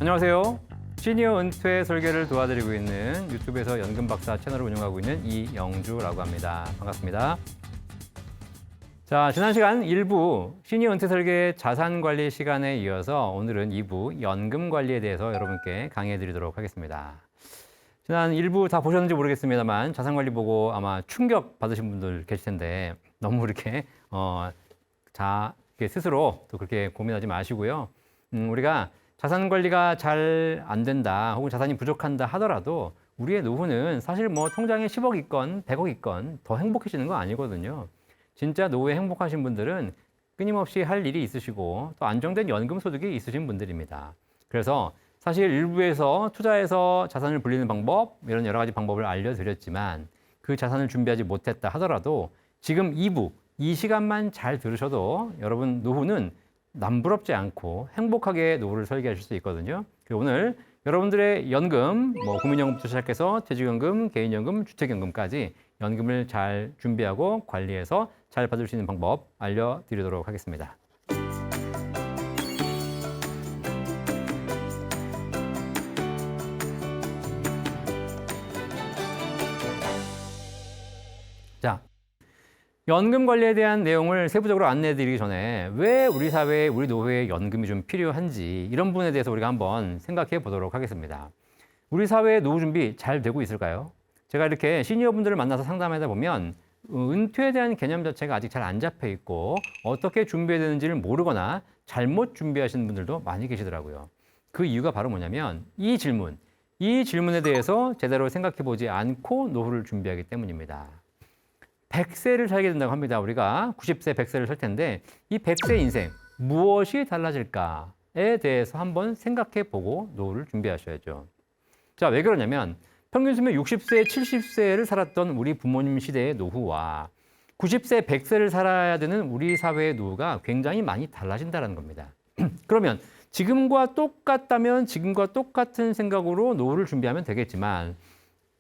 안녕하세요. 시니어 은퇴 설계를 도와드리고 있는 유튜브에서 연금 박사 채널을 운영하고 있는 이영주라고 합니다. 반갑습니다. 자, 지난 시간 1부 시니어 은퇴 설계 자산 관리 시간에 이어서 오늘은 2부 연금 관리에 대해서 여러분께 강의해 드리도록 하겠습니다. 지난 1부 다 보셨는지 모르겠습니다만 자산 관리 보고 아마 충격 받으신 분들 계실 텐데 너무 이렇게 스스로 또 그렇게 고민하지 마시고요. 우리가 자산 관리가 잘 안 된다 혹은 자산이 부족한다 하더라도 우리의 노후는 사실 뭐 통장에 10억 있건 100억 있건 더 행복해지는 거 아니거든요. 진짜 노후에 행복하신 분들은 끊임없이 할 일이 있으시고 또 안정된 연금 소득이 있으신 분들입니다. 그래서 사실 일부에서 투자해서 자산을 불리는 방법 이런 여러 가지 방법을 알려드렸지만 그 자산을 준비하지 못했다 하더라도 지금 2부 이 시간만 잘 들으셔도 여러분 노후는 남부럽지 않고 행복하게 노후를 설계하실 수 있거든요. 그리고 오늘 여러분들의 연금, 국민연금부터 시작해서 퇴직연금, 개인연금, 주택연금까지 연금을 잘 준비하고 관리해서 잘 받을 수 있는 방법 알려드리도록 하겠습니다. 자, 연금 관리에 대한 내용을 세부적으로 안내해 드리기 전에 왜 우리 사회에 우리 노후에 연금이 좀 필요한지 이런 부분에 대해서 우리가 한번 생각해 보도록 하겠습니다. 우리 사회의 노후 준비 잘 되고 있을까요? 제가 이렇게 시니어분들을 만나서 상담하다 보면 은퇴에 대한 개념 자체가 아직 잘 안 잡혀 있고 어떻게 준비해야 되는지를 모르거나 잘못 준비하시는 분들도 많이 계시더라고요. 그 이유가 바로 뭐냐면 이 질문에 대해서 제대로 생각해 보지 않고 노후를 준비하기 때문입니다. 100세를 살게 된다고 합니다. 우리가 90세, 100세를 살 텐데 이 100세 인생 무엇이 달라질까에 대해서 한번 생각해 보고 노후를 준비하셔야죠. 자, 왜 그러냐면 평균 수명 60세, 70세를 살았던 우리 부모님 시대의 노후와 90세, 100세를 살아야 되는 우리 사회의 노후가 굉장히 많이 달라진다는 겁니다. 그러면 지금과 똑같다면 지금과 똑같은 생각으로 노후를 준비하면 되겠지만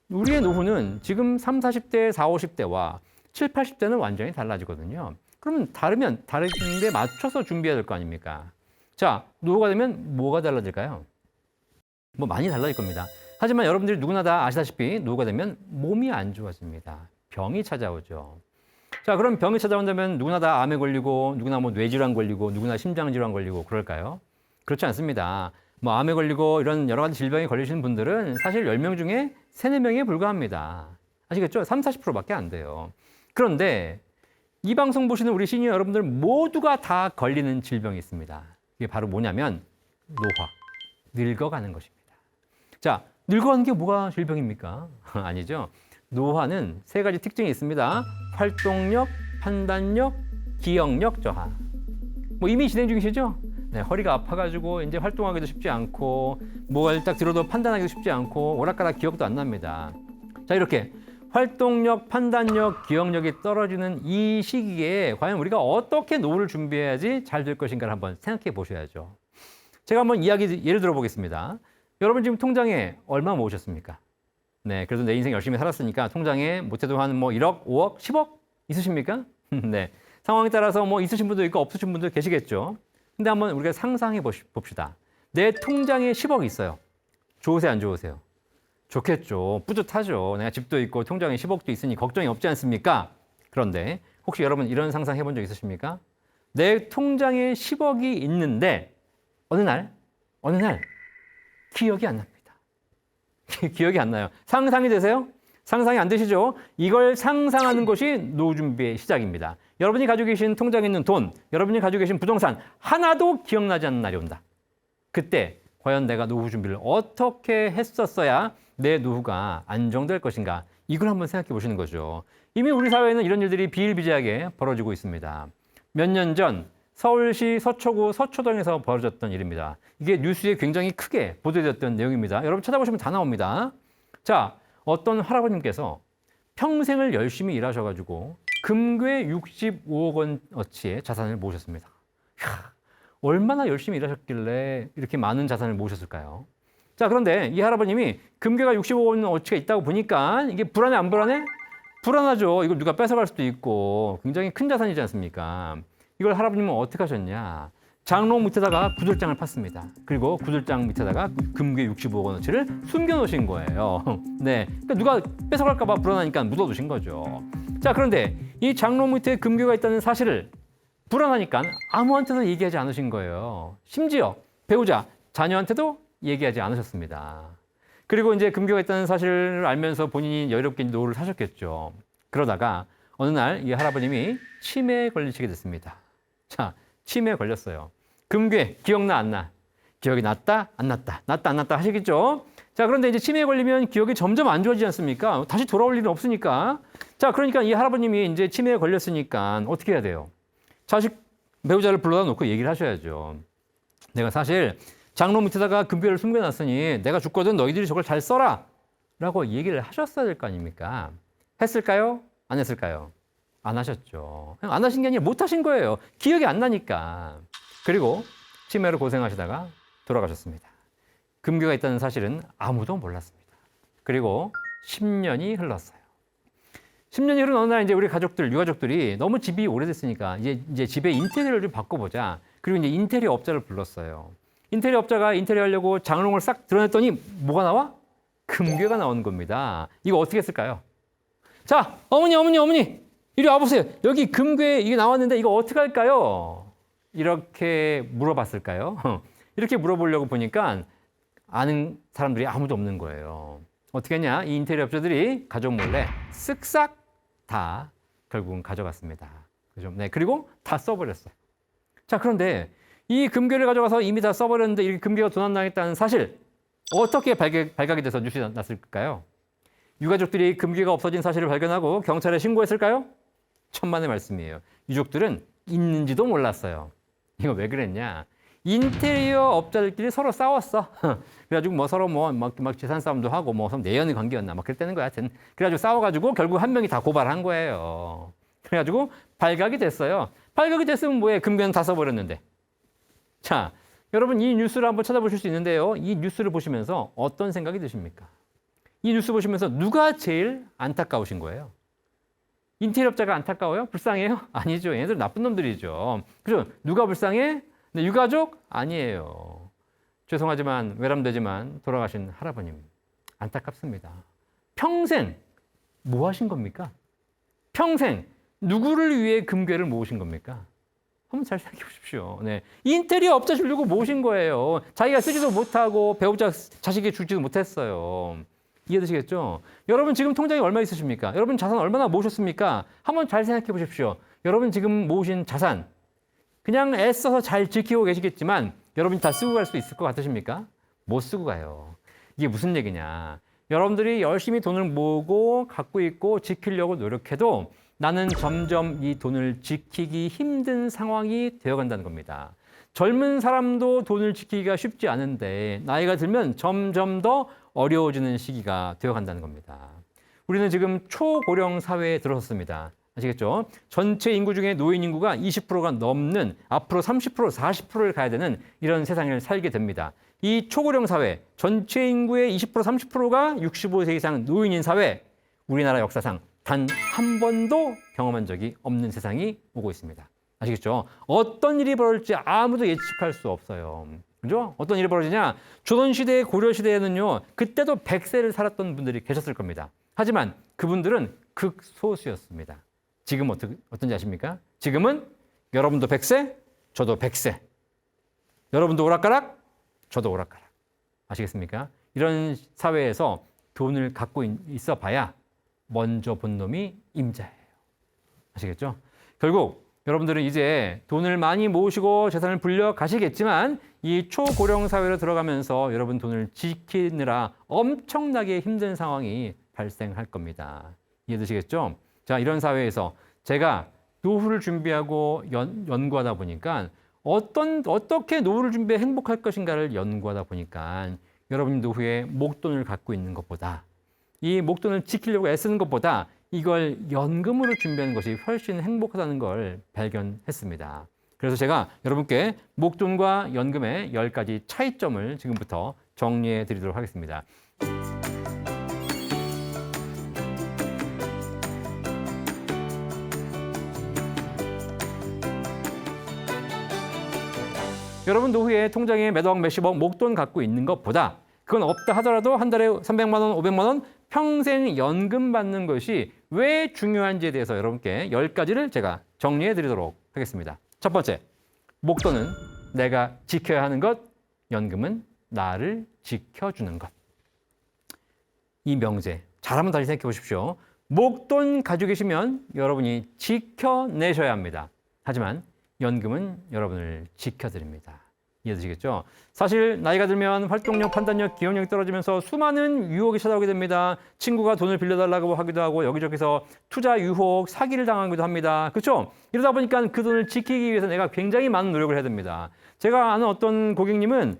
우리의 노후는 지금 30, 40대, 40, 50대와 7, 80대는 완전히 달라지거든요. 그러면 다른데 맞춰서 준비해야 될 거 아닙니까? 자, 노후가 되면 뭐가 달라질까요? 많이 달라질 겁니다. 하지만 여러분들이 누구나 다 아시다시피 노후가 되면 몸이 안 좋아집니다. 병이 찾아오죠. 자, 그럼 병이 찾아온다면 누구나 다 암에 걸리고 누구나 뇌질환 걸리고 누구나 심장질환 걸리고 그럴까요? 그렇지 않습니다. 암에 걸리고 이런 여러 가지 질병에 걸리시는 분들은 사실 10명 중에 3, 4명에 불과합니다. 아시겠죠? 30, 40%밖에 안 돼요. 그런데 이 방송 보시는 우리 시니어 여러분들 모두가 다 걸리는 질병이 있습니다. 이게 바로 뭐냐면 노화, 늙어가는 것입니다. 자, 늙어가는 게 뭐가 질병입니까? 아니죠. 노화는 3가지 특징이 있습니다. 활동력, 판단력, 기억력 저하. 이미 진행 중이시죠? 네, 허리가 아파가지고 이제 활동하기도 쉽지 않고 뭐가 딱 들어도 판단하기도 쉽지 않고 오락가락 기억도 안 납니다. 자, 이렇게 활동력, 판단력, 기억력이 떨어지는 이 시기에 과연 우리가 어떻게 노후를 준비해야지 잘 될 것인가를 한번 생각해 보셔야죠. 제가 한번 예를 들어보겠습니다. 여러분 지금 통장에 얼마 모으셨습니까? 네, 그래도 내 인생 열심히 살았으니까 통장에 못해도 한 1억, 5억, 10억 있으십니까? 네, 상황에 따라서 있으신 분도 있고 없으신 분도 계시겠죠. 근데 한번 우리가 상상해 봅시다. 내 통장에 10억 있어요. 좋으세요, 안 좋으세요? 좋겠죠. 뿌듯하죠. 내가 집도 있고 통장에 10억도 있으니 걱정이 없지 않습니까? 그런데 혹시 여러분 이런 상상 해본 적 있으십니까? 내 통장에 10억이 있는데 어느 날 기억이 안 납니다. 기억이 안 나요. 상상이 되세요? 상상이 안 되시죠? 이걸 상상하는 것이 노후 준비의 시작입니다. 여러분이 가지고 계신 통장에 있는 돈, 여러분이 가지고 계신 부동산 하나도 기억나지 않는 날이 온다. 그때 과연 내가 노후 준비를 어떻게 했었어야 내 노후가 안정될 것인가? 이걸 한번 생각해 보시는 거죠. 이미 우리 사회에는 이런 일들이 비일비재하게 벌어지고 있습니다. 몇 년 전 서울시 서초구 서초동에서 벌어졌던 일입니다. 이게 뉴스에 굉장히 크게 보도되었던 내용입니다. 여러분 찾아보시면 다 나옵니다. 자, 어떤 할아버님께서 평생을 열심히 일하셔가지고 금괴 65억 원어치의 자산을 모으셨습니다. 얼마나 열심히 일하셨길래 이렇게 많은 자산을 모으셨을까요? 자, 그런데 이 할아버님이 금괴가 65억 원어치가 있다고 보니까 이게 불안해, 안 불안해? 불안하죠. 이걸 누가 뺏어갈 수도 있고 굉장히 큰 자산이지 않습니까? 이걸 할아버님은 어떻게 하셨냐? 장롱 밑에다가 구들장을 팠습니다. 그리고 구들장 밑에다가 금괴 65억 원어치를 숨겨놓으신 거예요. 네, 그러니까 누가 뺏어갈까 봐 불안하니까 묻어두신 거죠. 자, 그런데 이 장롱 밑에 금괴가 있다는 사실을 불안하니까 아무한테도 얘기하지 않으신 거예요. 심지어 배우자, 자녀한테도 얘기하지 않으셨습니다. 그리고 이제 금괴가 있다는 사실을 알면서 본인이 여유롭게 노후를 사셨겠죠. 그러다가 어느 날 이 할아버님이 치매에 걸리시게 됐습니다. 자, 치매에 걸렸어요. 금괴 기억나 안 나? 기억이 났다 안 났다? 났다 안 났다 하시겠죠? 자, 그런데 이제 치매에 걸리면 기억이 점점 안 좋아지지 않습니까? 다시 돌아올 일은 없으니까. 자, 그러니까 이 할아버님이 이제 치매에 걸렸으니까 어떻게 해야 돼요? 자식 배우자를 불러다 놓고 얘기를 하셔야죠. 내가 사실 장롱 밑에다가 금괴를 숨겨놨으니 내가 죽거든 너희들이 저걸 잘 써라 라고 얘기를 하셨어야 될 거 아닙니까? 했을까요? 안 했을까요? 안 하셨죠. 그냥 안 하신 게 아니라 못 하신 거예요. 기억이 안 나니까. 그리고 치매로 고생하시다가 돌아가셨습니다. 금괴가 있다는 사실은 아무도 몰랐습니다. 그리고 10년이 흘렀어요. 10년이 흐른 어느 날 이제 우리 가족들, 유가족들이 너무 집이 오래됐으니까 이제 집의 인테리어를 좀 바꿔보자. 그리고 이제 인테리어 업자를 불렀어요. 인테리어 업자가 인테리어 하려고 장롱을 싹 드러냈더니 뭐가 나와? 금괴가 나오는 겁니다. 이거 어떻게 했을까요? 자, 어머니, 이리 와보세요. 여기 금괴 이게 나왔는데 이거 어떻게 할까요? 이렇게 물어봤을까요? 이렇게 물어보려고 보니까 아는 사람들이 아무도 없는 거예요. 어떻게 했냐? 이 인테리어 업자들이 가족 몰래 쓱싹 다 결국은 가져갔습니다. 그죠? 네, 그리고 다 써버렸어요. 자, 그런데 이 금괴를 가져가서 이미 다 써버렸는데 이렇게 금괴가 도난당했다는 사실 어떻게 발각이 돼서 뉴스가 났을까요? 유가족들이 금괴가 없어진 사실을 발견하고 경찰에 신고했을까요? 천만의 말씀이에요. 유족들은 있는지도 몰랐어요. 이거 왜 그랬냐? 인테리어 업자들끼리 서로 싸웠어. 그래가지고 뭐 서로 막 재산 싸움도 하고 뭐 내연의 관계였나 막 그랬다는 거야. 하여튼 그래가지고 싸워가지고 결국 한 명이 다 고발한 거예요. 그래가지고 발각이 됐어요. 발각이 됐으면 뭐해? 금괴는 다 써버렸는데. 자, 여러분 이 뉴스를 한번 찾아보실 수 있는데요. 이 뉴스를 보시면서 어떤 생각이 드십니까? 이 뉴스 보시면서 누가 제일 안타까우신 거예요? 인테리어업자가 안타까워요? 불쌍해요? 아니죠. 얘네들 나쁜 놈들이죠. 그죠? 누가 불쌍해? 네, 유가족? 아니에요. 죄송하지만 외람되지만 돌아가신 할아버님 안타깝습니다. 평생 뭐 하신 겁니까? 평생 누구를 위해 금괴를 모으신 겁니까? 한번 잘 생각해 보십시오. 네. 인테리어 업자 주려고 모으신 거예요. 자기가 쓰지도 못하고 배우자 자식이 주지도 못했어요. 이해되시겠죠? 여러분 지금 통장에 얼마 있으십니까? 여러분 자산 얼마나 모으셨습니까? 한번 잘 생각해 보십시오. 여러분 지금 모으신 자산 그냥 애써서 잘 지키고 계시겠지만 여러분이 다 쓰고 갈 수 있을 것 같으십니까? 못 쓰고 가요. 이게 무슨 얘기냐? 여러분들이 열심히 돈을 모으고 갖고 있고 지키려고 노력해도 나는 점점 이 돈을 지키기 힘든 상황이 되어간다는 겁니다. 젊은 사람도 돈을 지키기가 쉽지 않은데 나이가 들면 점점 더 어려워지는 시기가 되어간다는 겁니다. 우리는 지금 초고령 사회에 들어섰습니다. 아시겠죠? 전체 인구 중에 노인 인구가 20%가 넘는 앞으로 30%, 40%를 가야 되는 이런 세상을 살게 됩니다. 이 초고령 사회, 전체 인구의 20%, 30%가 65세 이상 노인인 사회, 우리나라 역사상 단 한 번도 경험한 적이 없는 세상이 오고 있습니다. 아시겠죠? 어떤 일이 벌어질지 아무도 예측할 수 없어요. 그죠? 어떤 일이 벌어지냐? 조선시대, 고려시대에는요, 그때도 100세를 살았던 분들이 계셨을 겁니다. 하지만 그분들은 극소수였습니다. 지금 어떤지 아십니까? 지금은 여러분도 100세, 저도 100세. 여러분도 오락가락, 저도 오락가락. 아시겠습니까? 이런 사회에서 돈을 갖고 있어 봐야 먼저 본 놈이 임자예요. 아시겠죠? 결국 여러분들은 이제 돈을 많이 모으시고 재산을 불려 가시겠지만 이 초고령 사회로 들어가면서 여러분 돈을 지키느라 엄청나게 힘든 상황이 발생할 겁니다. 이해되시겠죠? 자, 이런 사회에서 제가 노후를 준비하고 연구하다 보니까 어떻게 노후를 준비해 행복할 것인가를 연구하다 보니까 여러분 노후에 목돈을 갖고 있는 것보다 이 목돈을 지키려고 애쓰는 것보다 이걸 연금으로 준비하는 것이 훨씬 행복하다는 걸 발견했습니다. 그래서 제가 여러분께 목돈과 연금의 10가지 차이점을 지금부터 정리해 드리도록 하겠습니다. 여러분 노후에 통장에 몇억 몇십억 목돈 갖고 있는 것보다 그건 없다 하더라도 한 달에 300만 원, 500만 원 평생 연금 받는 것이 왜 중요한지에 대해서 여러분께 10가지를 제가 정리해 드리도록 하겠습니다. 첫 번째, 목돈은 내가 지켜야 하는 것, 연금은 나를 지켜주는 것. 이 명제, 잘 한번 다시 생각해 보십시오. 목돈 가지고 계시면 여러분이 지켜내셔야 합니다. 하지만 연금은 여러분을 지켜드립니다. 이해되시겠죠? 사실 나이가 들면 활동력, 판단력, 기억력이 떨어지면서 수많은 유혹이 찾아오게 됩니다. 친구가 돈을 빌려달라고 하기도 하고 여기저기서 투자 유혹, 사기를 당하기도 합니다. 그렇죠? 이러다 보니까 그 돈을 지키기 위해서 내가 굉장히 많은 노력을 해야 됩니다. 제가 아는 어떤 고객님은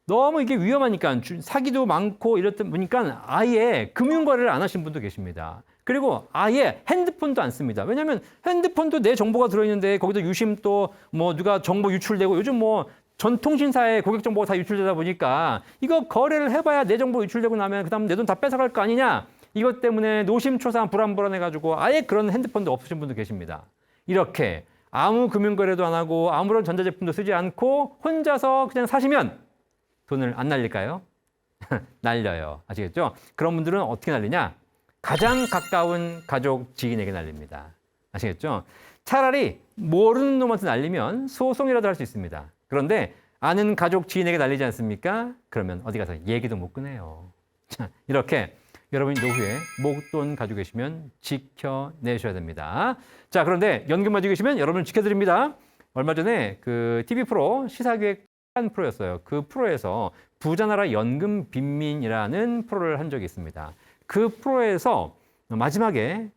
너무 이게 위험하니까 사기도 많고 이랬다 보니까 아예 금융거래를 안 하신 분도 계십니다. 그리고 아예 핸드폰도 안 씁니다. 왜냐하면 핸드폰도 내 정보가 들어있는데 거기도 유심 또 뭐 누가 정보 유출되고 요즘 뭐 전통신사에 고객 정보가 다 유출되다 보니까 이거 거래를 해봐야 내 정보 유출되고 나면 그다음 내 돈 다 뺏어갈 거 아니냐. 이것 때문에 노심초사 불안해가지고 아예 그런 핸드폰도 없으신 분도 계십니다. 이렇게 아무 금융거래도 안 하고 아무런 전자제품도 쓰지 않고 혼자서 그냥 사시면 돈을 안 날릴까요? 날려요. 아시겠죠? 그런 분들은 어떻게 날리냐? 가장 가까운 가족, 지인에게 날립니다. 아시겠죠? 차라리 모르는 놈한테 날리면 소송이라도 할 수 있습니다. 그런데 아는 가족, 지인에게 날리지 않습니까? 그러면 어디 가서 얘기도 못 꺼내요. 자, 이렇게 여러분이 노후에 목돈 가지고 계시면 지켜내셔야 됩니다. 자, 그런데 연금 가지고 계시면 여러분을 지켜드립니다. 얼마 전에 그 TV 프로 시사기획 프로였어요. 그 프로에서 부자나라 연금 빈민이라는 프로를 한 적이 있습니다. 그 프로에서 마지막에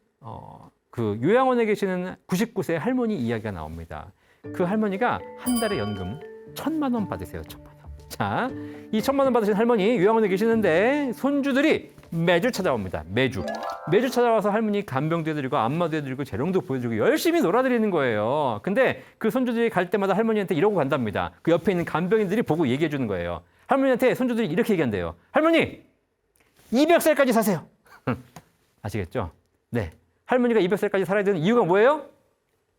그 요양원에 계시는 99세 할머니 이야기가 나옵니다. 그 할머니가 한 달에 연금 1,000만 원 받으세요. 1,000만 원. 자, 이 1,000만 원 받으신 할머니 요양원에 계시는데 손주들이 매주 찾아옵니다. 매주 찾아와서 할머니 간병도 해드리고 안마도 해드리고 재롱도 보여주고 열심히 놀아드리는 거예요. 근데 그 손주들이 갈 때마다 할머니한테 이러고 간답니다. 그 옆에 있는 간병인들이 보고 얘기해 주는 거예요. 할머니한테 손주들이 이렇게 얘기한대요. 할머니 200살까지 사세요. 아시겠죠? 네. 할머니가 200살까지 살아야 되는 이유가 뭐예요?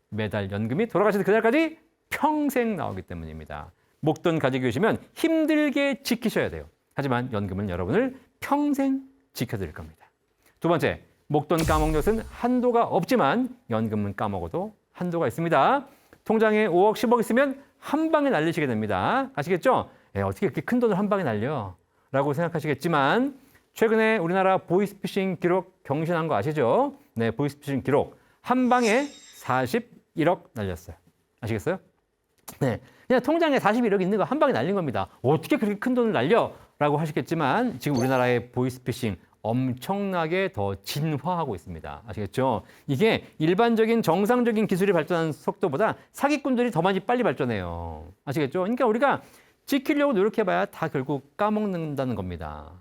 매달 연금이 돌아가시는 그날까지 평생 나오기 때문입니다. 목돈 가지고 계시면 힘들게 지키셔야 돼요. 하지만 연금은 여러분을 평생 지켜드릴 겁니다. 두 번째, 목돈 까먹는 것은 한도가 없지만 연금은 까먹어도 한도가 있습니다. 통장에 5억, 10억 있으면 한 방에 날리시게 됩니다. 아시겠죠? 어떻게 그렇게 큰 돈을 한 방에 날려? 라고 생각하시겠지만 최근에 우리나라 보이스피싱 기록 경신한 거 아시죠? 네, 보이스피싱 기록. 한 방에 41억 날렸어요. 아시겠어요? 네, 그냥 통장에 41억 있는 거 한 방에 날린 겁니다. 어떻게 그렇게 큰 돈을 날려? 라고 하시겠지만 지금 우리나라의 보이스피싱 엄청나게 더 진화하고 있습니다. 아시겠죠? 이게 일반적인 정상적인 기술이 발전하는 속도보다 사기꾼들이 더 많이 빨리 발전해요. 아시겠죠? 그러니까 우리가 지키려고 노력해봐야 다 결국 까먹는다는 겁니다.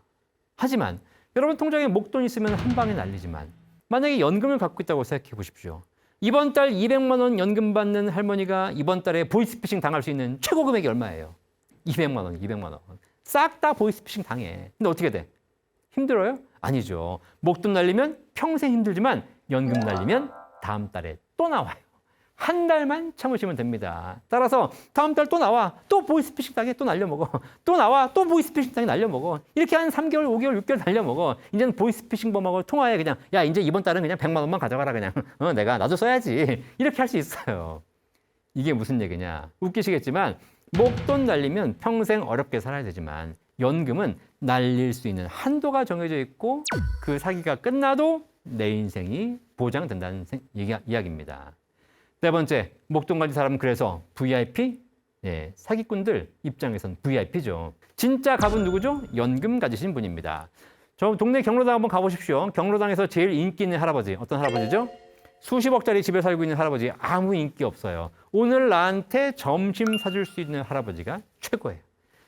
하지만 여러분 통장에 목돈 있으면 한 방에 날리지만 만약에 연금을 갖고 있다고 생각해 보십시오. 이번 달 200만 원 연금 받는 할머니가 이번 달에 보이스피싱 당할 수 있는 최고 금액이 얼마예요? 200만 원, 200만 원. 싹 다 보이스피싱 당해. 근데 어떻게 돼? 힘들어요? 아니죠. 목돈 날리면 평생 힘들지만 연금 날리면 다음 달에 또 나와요. 한 달만 참으시면 됩니다. 따라서 다음 달 또 나와. 또 보이스피싱 당해. 또 날려먹어. 또 나와. 또 보이스피싱 당해. 날려먹어. 이렇게 한 3개월, 5개월, 6개월 날려먹어. 이제는 보이스피싱 범하고 통화해. 그냥 야 이제 이번 달은 그냥 100만 원만 가져가라. 그냥 내가 나도 써야지. 이렇게 할 수 있어요. 이게 무슨 얘기냐. 웃기시겠지만 목돈 날리면 평생 어렵게 살아야 되지만 연금은 날릴 수 있는 한도가 정해져 있고 그 사기가 끝나도 내 인생이 보장된다는 이야기입니다. 네 번째, 목돈 가진 사람은 그래서 VIP? 예, 사기꾼들 입장에선 VIP죠. 진짜 갑은 누구죠? 연금 가지신 분입니다. 저 동네 경로당 한번 가보십시오. 경로당에서 제일 인기 있는 할아버지, 어떤 할아버지죠? 수십억짜리 집에 살고 있는 할아버지 아무 인기 없어요. 오늘 나한테 점심 사줄 수 있는 할아버지가 최고예요.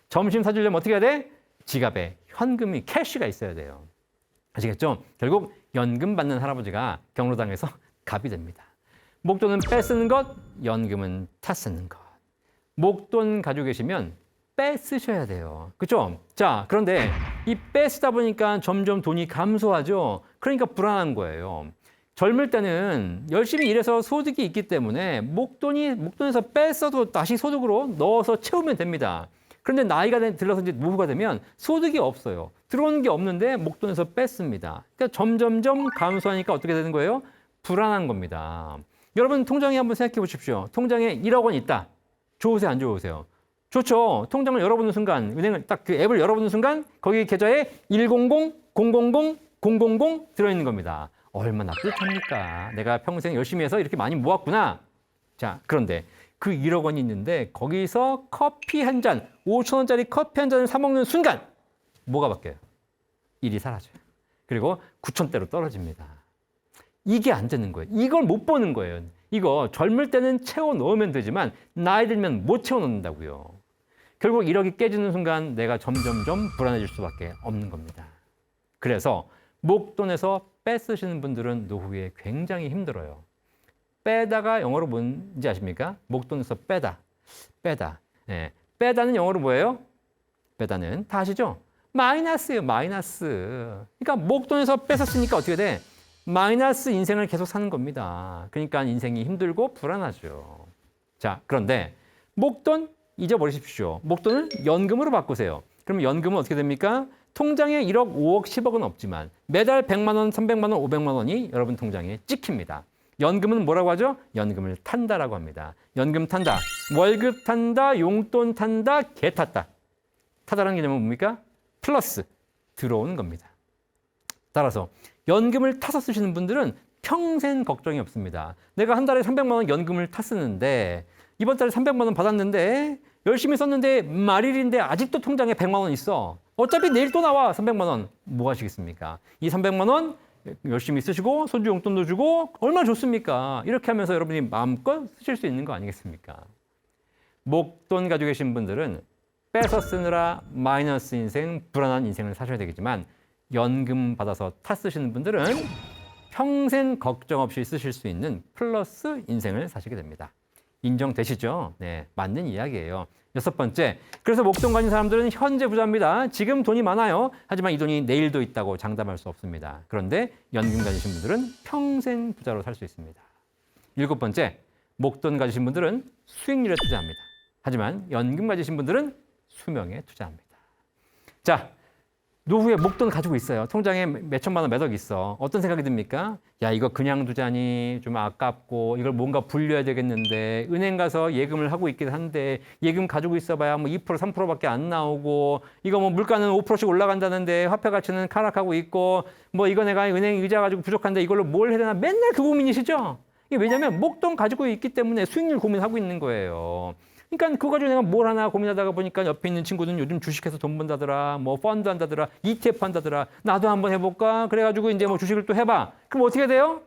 점심 사주려면 어떻게 해야 돼? 지갑에 현금이 캐시가 있어야 돼요. 아시겠죠? 결국 연금 받는 할아버지가 경로당에서 갑이 됩니다. 목돈은 빼쓰는 것, 연금은 타쓰는 것. 목돈 가지고 계시면 빼쓰셔야 돼요. 그렇죠? 자, 그런데 이 빼쓰다 보니까 점점 돈이 감소하죠. 그러니까 불안한 거예요. 젊을 때는 열심히 일해서 소득이 있기 때문에 목돈에서 뺐어도 다시 소득으로 넣어서 채우면 됩니다. 그런데 나이가 들어서 이제 노후가 되면 소득이 없어요. 들어오는 게 없는데 목돈에서 뺐습니다. 그러니까 점점점 감소하니까 어떻게 되는 거예요? 불안한 겁니다. 여러분 통장에 한번 생각해 보십시오. 통장에 1억 원 있다. 좋으세요? 안 좋으세요? 좋죠. 통장을 열어보는 순간, 은행을 딱 그 앱을 열어보는 순간 거기 계좌에 100, 000, 000 들어있는 겁니다. 얼마나 뿌듯합니까? 내가 평생 열심히 해서 이렇게 많이 모았구나. 자, 그런데 그 1억 원이 있는데 거기서 커피 한 잔, 5,000원짜리 커피 한 잔을 사 먹는 순간 뭐가 바뀌어요? 1이 사라져요. 그리고 9,000대로 떨어집니다. 이게 안 되는 거예요. 이걸 못 보는 거예요. 이거 젊을 때는 채워 넣으면 되지만 나이 들면 못 채워 넣는다고요. 결국 1억이 깨지는 순간 내가 점점점 불안해질 수밖에 없는 겁니다. 그래서 목돈에서 뺏으시는 분들은 노후에 굉장히 힘들어요. 빼다가 영어로 뭔지 아십니까? 목돈에서 빼다. 네. 빼다는 영어로 뭐예요? 빼다는 다 아시죠? 마이너스예요, 마이너스. 그러니까 목돈에서 뺏었으니까 어떻게 돼? 마이너스 인생을 계속 사는 겁니다. 그러니까 인생이 힘들고 불안하죠. 자, 그런데 목돈 잊어버리십시오. 목돈을 연금으로 바꾸세요. 그럼 연금은 어떻게 됩니까? 통장에 1억, 5억, 10억은 없지만 매달 100만 원, 300만 원, 500만 원이 여러분 통장에 찍힙니다. 연금은 뭐라고 하죠? 연금을 탄다라고 합니다. 연금 탄다, 월급 탄다, 용돈 탄다, 개 탔다. 타다라는 개념은 뭡니까? 플러스, 들어오는 겁니다. 따라서 연금을 타서 쓰시는 분들은 평생 걱정이 없습니다. 내가 한 달에 300만 원 연금을 탔었는데 이번 달에 300만 원 받았는데 열심히 썼는데 말일인데 아직도 통장에 100만 원 있어. 어차피 내일 또 나와 300만 원. 뭐 하시겠습니까? 이 300만 원 열심히 쓰시고 손주 용돈도 주고 얼마나 좋습니까? 이렇게 하면서 여러분이 마음껏 쓰실 수 있는 거 아니겠습니까? 목돈 가지고 계신 분들은 뺏어 쓰느라 마이너스 인생, 불안한 인생을 사셔야 되겠지만 연금 받아서 타 쓰시는 분들은 평생 걱정 없이 쓰실 수 있는 플러스 인생을 사시게 됩니다. 인정되시죠? 네, 맞는 이야기예요. 6번째, 그래서 목돈 가진 사람들은 현재 부자입니다. 지금 돈이 많아요. 하지만 이 돈이 내일도 있다고 장담할 수 없습니다. 그런데 연금 가지신 분들은 평생 부자로 살 수 있습니다. 7번째, 목돈 가지신 분들은 수익률에 투자합니다. 하지만 연금 가지신 분들은 수명에 투자합니다. 자, 노후에 목돈 가지고 있어요. 통장에 몇 천만 원, 몇 억 있어. 어떤 생각이 듭니까? 야, 이거 그냥 두자니 좀 아깝고 이걸 뭔가 불려야 되겠는데 은행 가서 예금을 하고 있긴 한데 예금 가지고 있어봐야 뭐 2%, 3%밖에 안 나오고 이거 뭐 물가는 5%씩 올라간다는데 화폐 가치는 하락하고 있고 뭐 이거 내가 은행 이자 가지고 부족한데 이걸로 뭘 해야 되나 맨날 그 고민이시죠? 이게 왜냐면 목돈 가지고 있기 때문에 수익률 고민하고 있는 거예요. 그러니까 그거 가지고 내가 뭘 하나 고민하다가 보니까 옆에 있는 친구는 요즘 주식해서 돈 번다더라, 뭐 펀드 한다더라, ETF 한다더라, 나도 한번 해볼까? 그래가지고 이제 뭐 주식을 또 해봐. 그럼 어떻게 돼요?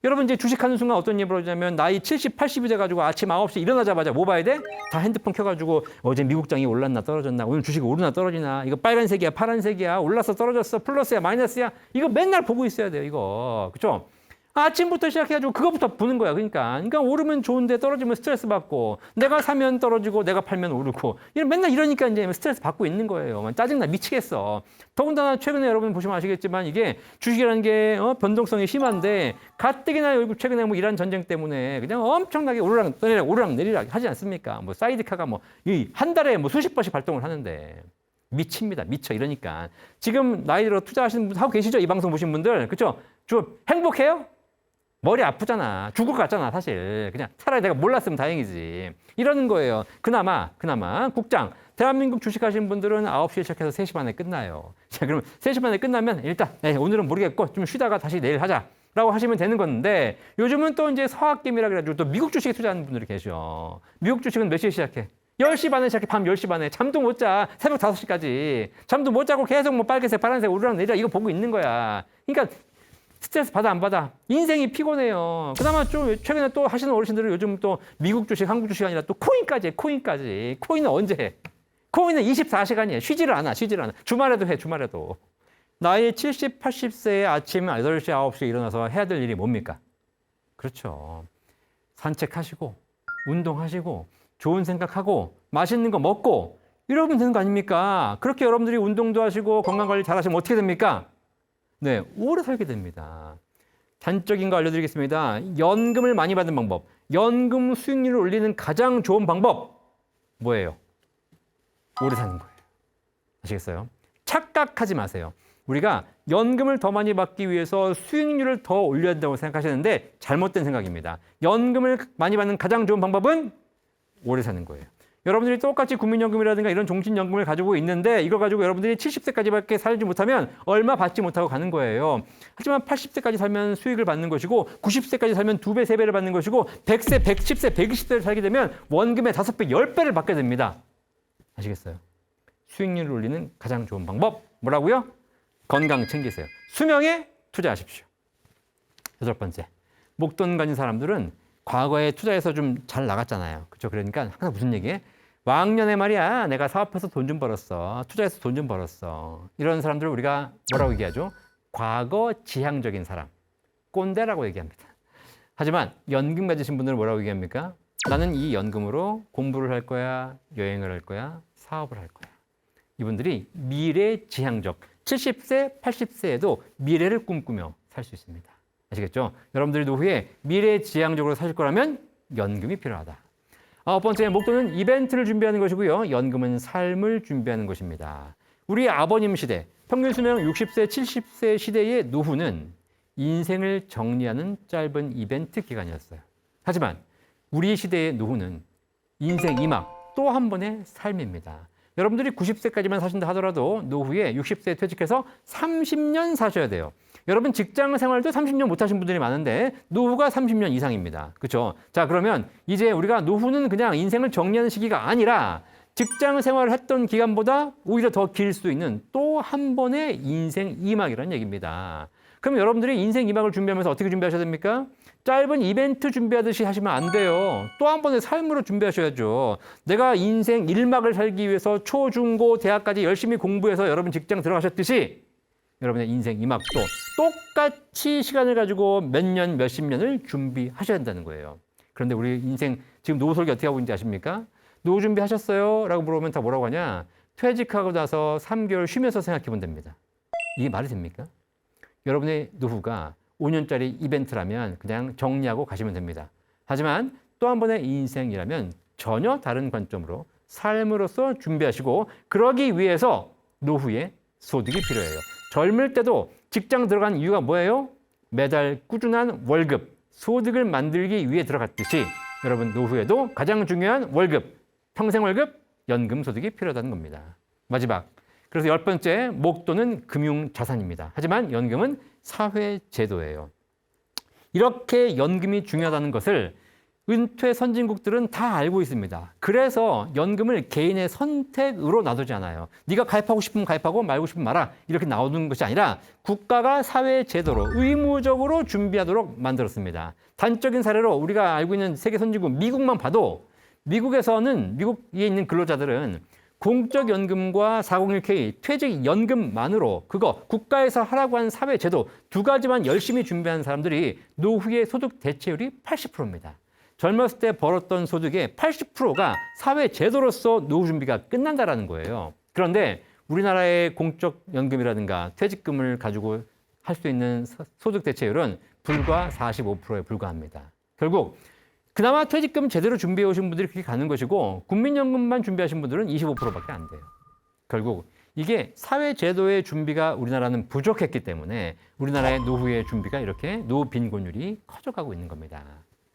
여러분 이제 주식하는 순간 어떤 일이 벌어지냐면 나이 70, 80이 돼가지고 아침 9시 일어나자마자 뭐 봐야 돼? 다 핸드폰 켜가지고 어제 미국장이 올랐나 떨어졌나? 오늘 주식이 오르나 떨어지나? 이거 빨간색이야, 파란색이야, 올랐어, 떨어졌어, 플러스야, 마이너스야? 이거 맨날 보고 있어야 돼요, 이거. 그쵸? 아침부터 시작해가지고 그거부터 보는 거야. 그러니까 오르면 좋은데 떨어지면 스트레스 받고 내가 사면 떨어지고 내가 팔면 오르고 맨날 이러니까 이제 스트레스 받고 있는 거예요. 짜증나 미치겠어. 더군다나 최근에 여러분 보시면 아시겠지만 이게 주식이라는 게 변동성이 심한데 가뜩이나 최근에 뭐 이란 전쟁 때문에 그냥 엄청나게 오르락 내리락 하지 않습니까? 뭐 사이드카가 뭐 한 달에 뭐 수십 번씩 발동을 하는데 미칩니다. 미쳐 이러니까 지금 나이 들어 투자하시는 분 하고 계시죠? 이 방송 보신 분들 그렇죠? 행복해요? 머리 아프잖아. 죽을 것 같잖아, 사실. 그냥 차라리 내가 몰랐으면 다행이지. 이러는 거예요. 그나마 국장. 대한민국 주식하시는 분들은 9시에 시작해서 3시 반에 끝나요. 자, 그럼 3시 반에 끝나면 일단 오늘은 모르겠고 좀 쉬다가 다시 내일 하자. 라고 하시면 되는 건데 요즘은 또 이제 서학김이라 그래가지고 또 미국 주식에 투자하는 분들이 계셔. 미국 주식은 몇 시에 시작해? 10시 반에 시작해. 밤 10시 반에. 잠도 못 자. 새벽 5시까지. 잠도 못 자고 계속 뭐 빨간색, 파란색, 오르락 내리락 이거 보고 있는 거야. 그러니까 스트레스 받아 안 받아? 인생이 피곤해요. 그나마 좀 최근에 또 하시는 어르신들은 요즘 또 미국 주식, 한국 주식이 아니라 또 코인까지 해, 코인까지. 코인은 언제 해? 코인은 24시간이에요. 쉬지를 않아. 주말에도 해, 주말에도. 나이 70, 80세에 아침 8시, 9시에 일어나서 해야 될 일이 뭡니까? 그렇죠. 산책하시고, 운동하시고, 좋은 생각하고, 맛있는 거 먹고, 이러면 되는 거 아닙니까? 그렇게 여러분들이 운동도 하시고 건강관리 잘 하시면 어떻게 됩니까? 네, 오래 살게 됩니다. 단적인 거 알려드리겠습니다. 연금을 많이 받는 방법, 연금 수익률을 올리는 가장 좋은 방법 뭐예요? 오래 사는 거예요. 아시겠어요? 착각하지 마세요. 우리가 연금을 더 많이 받기 위해서 수익률을 더 올려야 된다고 생각하시는데 잘못된 생각입니다. 연금을 많이 받는 가장 좋은 방법은 오래 사는 거예요. 여러분들이 똑같이 국민연금이라든가 이런 종신연금을 가지고 있는데 이걸 가지고 여러분들이 70세까지밖에 살지 못하면 얼마 받지 못하고 가는 거예요. 하지만 80세까지 살면 수익을 받는 것이고 90세까지 살면 2배, 3배를 받는 것이고 100세, 110세, 120세를 살게 되면 원금의 5배, 10배를 받게 됩니다. 아시겠어요? 수익률을 올리는 가장 좋은 방법 뭐라고요? 건강 챙기세요. 수명에 투자하십시오. 8번째, 목돈 가진 사람들은 과거에 투자해서 좀 잘 나갔잖아요. 그렇죠? 그러니까 항상 무슨 얘기해? 왕년에 말이야 내가 사업해서 돈 좀 벌었어. 투자해서 돈 좀 벌었어. 이런 사람들을 우리가 뭐라고 얘기하죠? 과거 지향적인 사람. 꼰대라고 얘기합니다. 하지만 연금 가지신 분들은 뭐라고 얘기합니까? 나는 이 연금으로 공부를 할 거야, 여행을 할 거야, 사업을 할 거야. 이분들이 미래지향적, 70세, 80세에도 미래를 꿈꾸며 살 수 있습니다. 아시겠죠? 여러분들이 노후에 미래지향적으로 사실 거라면 연금이 필요하다. 9번째, 목돈은 이벤트를 준비하는 것이고요. 연금은 삶을 준비하는 것입니다. 우리 아버님 시대, 평균 수명 60세, 70세 시대의 노후는 인생을 정리하는 짧은 이벤트 기간이었어요. 하지만 우리 시대의 노후는 인생 2막, 또 한 번의 삶입니다. 여러분들이 90세까지만 사신다 하더라도 노후에 60세에 퇴직해서 30년 사셔야 돼요. 여러분 직장 생활도 30년 못 하신 분들이 많은데 노후가 30년 이상입니다. 그렇죠? 자, 그러면 이제 우리가 노후는 그냥 인생을 정리하는 시기가 아니라 직장 생활을 했던 기간보다 오히려 더 길 수 있는 또 한 번의 인생 2막이라는 얘기입니다. 그럼 여러분들이 인생 2막을 준비하면서 어떻게 준비하셔야 됩니까? 짧은 이벤트 준비하듯이 하시면 안 돼요. 또 한 번의 삶으로 준비하셔야죠. 내가 인생 1막을 살기 위해서 초, 중, 고, 대학까지 열심히 공부해서 여러분 직장 들어가셨듯이 여러분의 인생 2막도 똑같이 시간을 가지고 몇 년, 몇십 년을 준비하셔야 한다는 거예요. 그런데 우리 인생 지금 노후 설계 어떻게 하고 있는지 아십니까? 노후 준비하셨어요? 라고 물어보면 다 뭐라고 하냐? 퇴직하고 나서 3개월 쉬면서 생각해 보면 됩니다. 이게 말이 됩니까? 여러분의 노후가 5년짜리 이벤트라면 그냥 정리하고 가시면 됩니다. 하지만 또 한 번의 인생이라면 전혀 다른 관점으로 삶으로서 준비하시고 그러기 위해서 노후에 소득이 필요해요. 젊을 때도 직장 들어간 이유가 뭐예요? 매달 꾸준한 월급, 소득을 만들기 위해 들어갔듯이 여러분 노후에도 가장 중요한 월급, 평생 월급, 연금 소득이 필요하다는 겁니다. 마지막, 그래서 10번째, 목돈은 금융자산입니다. 하지만 연금은 사회제도예요. 이렇게 연금이 중요하다는 것을 은퇴 선진국들은 다 알고 있습니다. 그래서 연금을 개인의 선택으로 놔두지 않아요. 네가 가입하고 싶으면 가입하고 말고 싶으면 말아. 이렇게 나오는 것이 아니라 국가가 사회제도로 의무적으로 준비하도록 만들었습니다. 단적인 사례로 우리가 알고 있는 세계 선진국 미국만 봐도 미국에서는 미국에 있는 근로자들은 공적연금과 401k, 퇴직연금만으로 그거 국가에서 하라고 한 사회제도 두 가지만 열심히 준비한 사람들이 노후의 소득 대체율이 80%입니다. 젊었을 때 벌었던 소득의 80%가 사회제도로서 노후 준비가 끝난다라는 거예요. 그런데 우리나라의 공적연금이라든가 퇴직금을 가지고 할 수 있는 소득 대체율은 불과 45%에 불과합니다. 결국 그나마 퇴직금 제대로 준비해 오신 분들이 그렇게 가는 것이고 국민연금만 준비하신 분들은 25%밖에 안 돼요. 결국 이게 사회제도의 준비가 우리나라는 부족했기 때문에 우리나라의 노후의 준비가 이렇게 노후 빈곤율이 커져가고 있는 겁니다.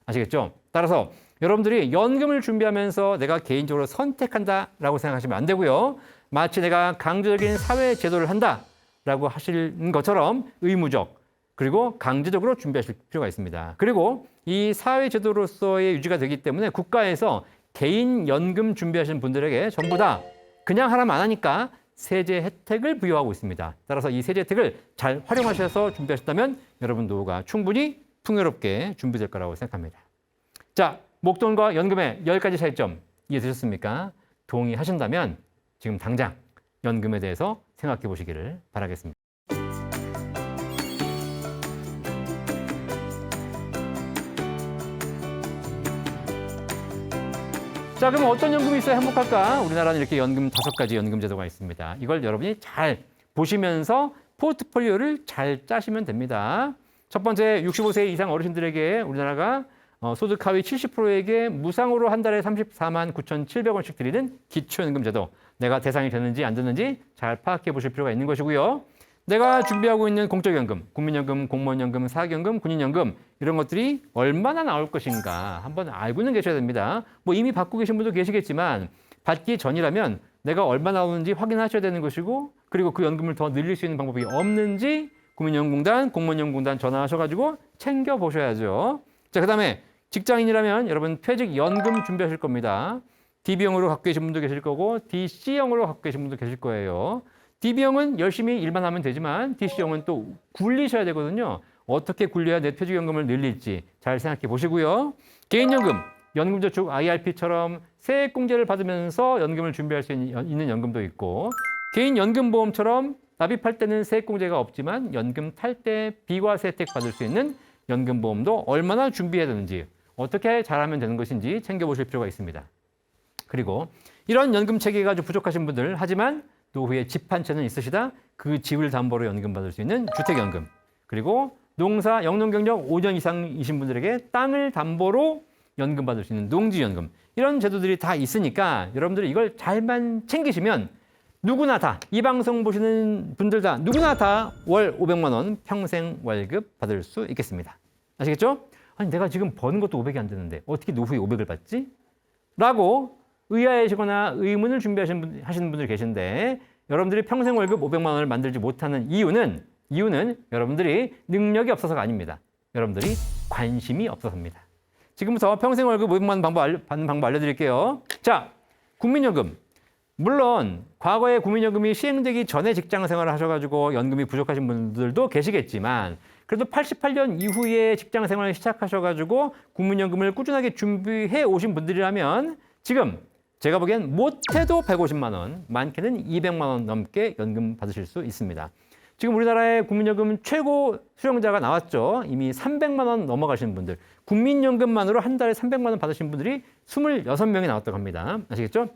아시겠죠? 따라서 여러분들이 연금을 준비하면서 내가 개인적으로 선택한다라고 생각하시면 안 되고요. 마치 내가 강제적인 사회제도를 한다라고 하시는 것처럼 의무적 그리고 강제적으로 준비하실 필요가 있습니다. 그리고 이 사회제도로서의 유지가 되기 때문에 국가에서 개인연금 준비하시는 분들에게 전부 다 그냥 하라면 안 하니까 세제 혜택을 부여하고 있습니다. 따라서 이 세제 혜택을 잘 활용하셔서 준비하셨다면 여러분 노후가 충분히 풍요롭게 준비될 거라고 생각합니다. 자, 목돈과 연금의 10가지 차이점 이해되셨습니까? 동의하신다면 지금 당장 연금에 대해서 생각해 보시기를 바라겠습니다. 자, 그럼 어떤 연금이 있어야 행복할까? 우리나라는 이렇게 연금 5가지 연금 제도가 있습니다. 이걸 여러분이 잘 보시면서 포트폴리오를 잘 짜시면 됩니다. 첫 번째 65세 이상 어르신들에게 우리나라가 소득 하위 70%에게 무상으로 한 달에 34만 9,700원씩 드리는 기초연금 제도. 내가 대상이 되는지 안 되는지 잘 파악해 보실 필요가 있는 것이고요. 내가 준비하고 있는 공적연금, 국민연금, 공무원연금, 사학연금, 군인연금 이런 것들이 얼마나 나올 것인가 한번 알고는 계셔야 됩니다. 뭐 이미 받고 계신 분도 계시겠지만 받기 전이라면 내가 얼마 나오는지 확인하셔야 되는 것이고 그리고 그 연금을 더 늘릴 수 있는 방법이 없는지 국민연금공단, 공무원연금공단 전화하셔가지고 챙겨보셔야죠. 자, 그다음에 직장인이라면 여러분 퇴직연금 준비하실 겁니다. DB형으로 갖고 계신 분도 계실 거고 DC형으로 갖고 계신 분도 계실 거예요. DB형은 열심히 일만 하면 되지만 DC형은 또 굴리셔야 되거든요. 어떻게 굴려야 내 퇴직연금을 늘릴지 잘 생각해 보시고요. 개인연금, 연금저축 IRP처럼 세액공제를 받으면서 연금을 준비할 수 있는 연금도 있고 개인연금보험처럼 납입할 때는 세액공제가 없지만 연금 탈 때 비과세 혜택 받을 수 있는 연금보험도 얼마나 준비해야 되는지 어떻게 잘하면 되는 것인지 챙겨보실 필요가 있습니다. 그리고 이런 연금 체계가 좀 부족하신 분들 하지만 노후에 집 한 채는 있으시다 그 집을 담보로 연금 받을 수 있는 주택연금 그리고 농사 영농 경력 5년 이상이신 분들에게 땅을 담보로 연금 받을 수 있는 농지연금 이런 제도들이 다 있으니까 여러분들이 이걸 잘만 챙기시면 누구나 다 이 방송 보시는 분들 다 누구나 다 월 500만 원 평생 월급 받을 수 있겠습니다. 아시겠죠? 아니 내가 지금 버는 것도 500이 안 되는데 어떻게 노후에 500을 받지? 라고 의아해하시거나 의문을 하시는 분들이 계신데 여러분들이 평생 월급 500만 원을 만들지 못하는 이유는 여러분들이 능력이 없어서가 아닙니다. 여러분들이 관심이 없어서입니다. 지금부터 평생 월급 500만 원 받는 방법 알려드릴게요. 자, 국민연금. 물론 과거에 국민연금이 시행되기 전에 직장 생활을 하셔가지고 연금이 부족하신 분들도 계시겠지만 그래도 88년 이후에 직장 생활을 시작하셔가지고 국민연금을 꾸준하게 준비해 오신 분들이라면 지금 제가 보기엔 못해도 150만 원, 많게는 200만 원 넘게 연금 받으실 수 있습니다. 지금 우리나라의 국민연금 최고 수령자가 나왔죠. 이미 300만 원 넘어가시는 분들. 국민연금만으로 한 달에 300만 원 받으신 분들이 26명이 나왔다고 합니다. 아시겠죠?